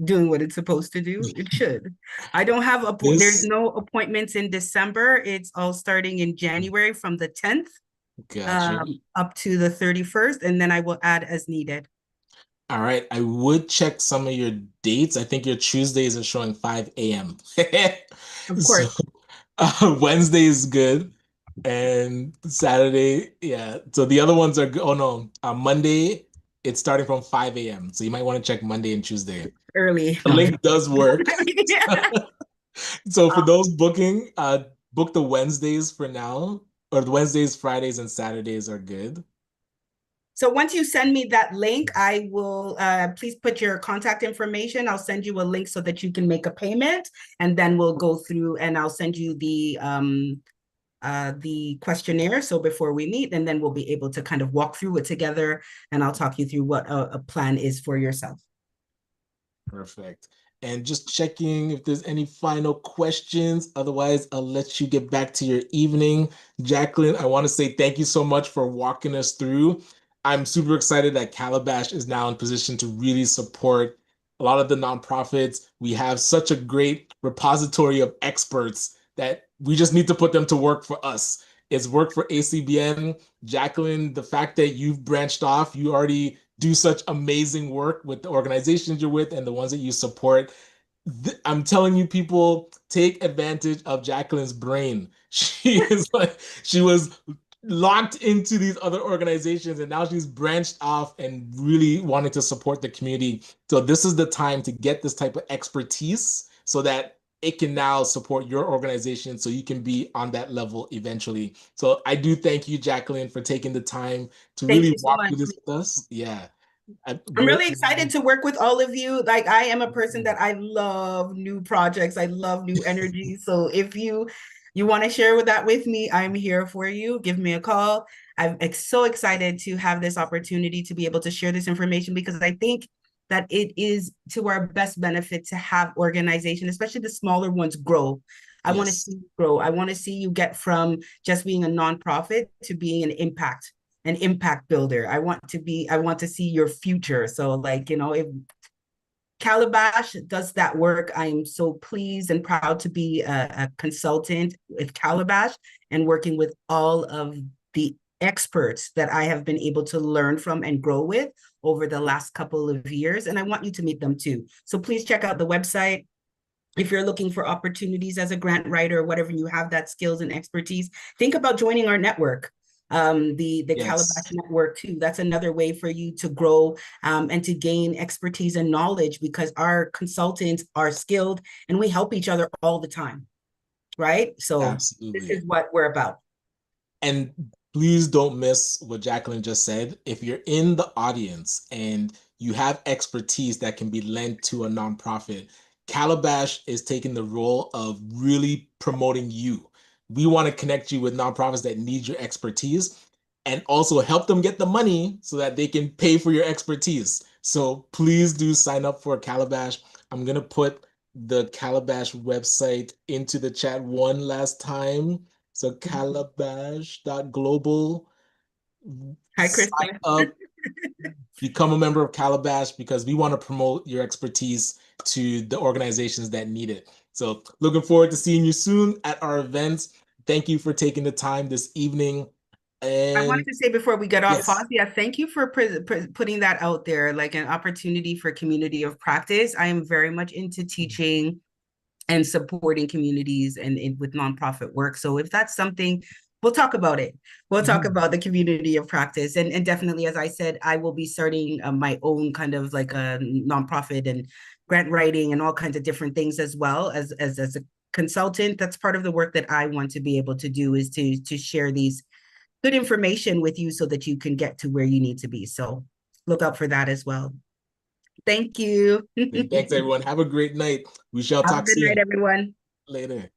doing what it's supposed to do? It should. I don't have there's
This
no appointments in December. It's all starting in January from the 10th
gotcha.
up to the 31st, and then I will add as needed.
All right. I would check some of your dates. I think your Tuesdays are showing 5 a.m.
Of
So
course.
Wednesday is good. And Saturday, yeah. So the other ones are good. Oh no. Monday, it's starting from 5 a.m. So you might want to check Monday and Tuesday.
Early.
The link does work.
Yeah.
So for those booking, book the Wednesdays for now, or the Wednesdays, Fridays, and Saturdays are good.
So once you send me that link, I will please put your contact information. I'll send you a link so that you can make a payment, and then we'll go through and I'll send you the questionnaire. So before we meet, and then we'll be able to kind of walk through it together, and I'll talk you through what a plan is for yourself.
Perfect. And just checking if there's any final questions. Otherwise, I'll let you get back to your evening. Jacqueline, I want to say thank you so much for walking us through. I'm super excited that Calabash is now in position to really support a lot of the nonprofits. We have such a great repository of experts that we just need to put them to work for us. It's work for ACBN. Jacqueline, the fact that you've branched off, you already do such amazing work with the organizations you're with and the ones that you support. I'm telling you, people, take advantage of Jacqueline's brain. She is like, she was locked into these other organizations and now she's branched off and really wanting to support the community. So this is the time to get this type of expertise so that it can now support your organization so you can be on that level eventually. So I do thank you, Jacqueline, for taking the time to
Thank
really
you so
walk
much.
through this with us. Yeah.
I'm really excited to work with all of you. Like, I am a person that I love new projects. I love new energy. So if you want to share that with me, I'm here for you. Give me a call. I'm so excited to have this opportunity to be able to share this information, because I think that it is to our best benefit to have organization, especially the smaller ones, grow. I want to
Yes,
see you grow. I want to see you get from just being a nonprofit to being an impact builder. I want to see your future. So like, if Calabash does that work, I'm so pleased and proud to be a consultant with Calabash and working with all of the experts that I have been able to learn from and grow with over the last couple of years. And I want you to meet them too. So please check out the website. If you're looking for opportunities as a grant writer or whatever, you have that skills and expertise, think about joining our network. The
yes,
Calabash network too. That's another way for you to grow and to gain expertise and knowledge, because our consultants are skilled and we help each other all the time, right? So this
absolutely.
is what we're about.
And please don't miss what Jacqueline just said. If you're in the audience and you have expertise that can be lent to a nonprofit, Calabash is taking the role of really promoting you. We want to connect you with nonprofits that need your expertise. and also help them get the money so that they can pay for your expertise. So please do sign up for Calabash. I'm going to put the Calabash website into the chat one last time. So calabash.global.
Hi,
Sign
Krista.
up, become a member of Calabash because we want to promote your expertise to the organizations that need it. So looking forward to seeing you soon at our events. Thank you for taking the time this evening.
I wanted
And
to say before we get off,
yes,
Fazia, thank you for putting that out there, like an opportunity for community of practice. I am very much into teaching and supporting communities and with nonprofit work. So if that's something, we'll talk about it. We'll talk about the community of practice. And definitely, as I said, I will be starting my own kind of like a nonprofit and grant writing and all kinds of different things as well as a consultant. That's part of the work that I want to be able to do is to share these good information with you so that you can get to where you need to be. So look out for that as well. Thank you.
thanks everyone. Have a great night. We shall
Have a
talk
good night,
soon.
everyone.
Later.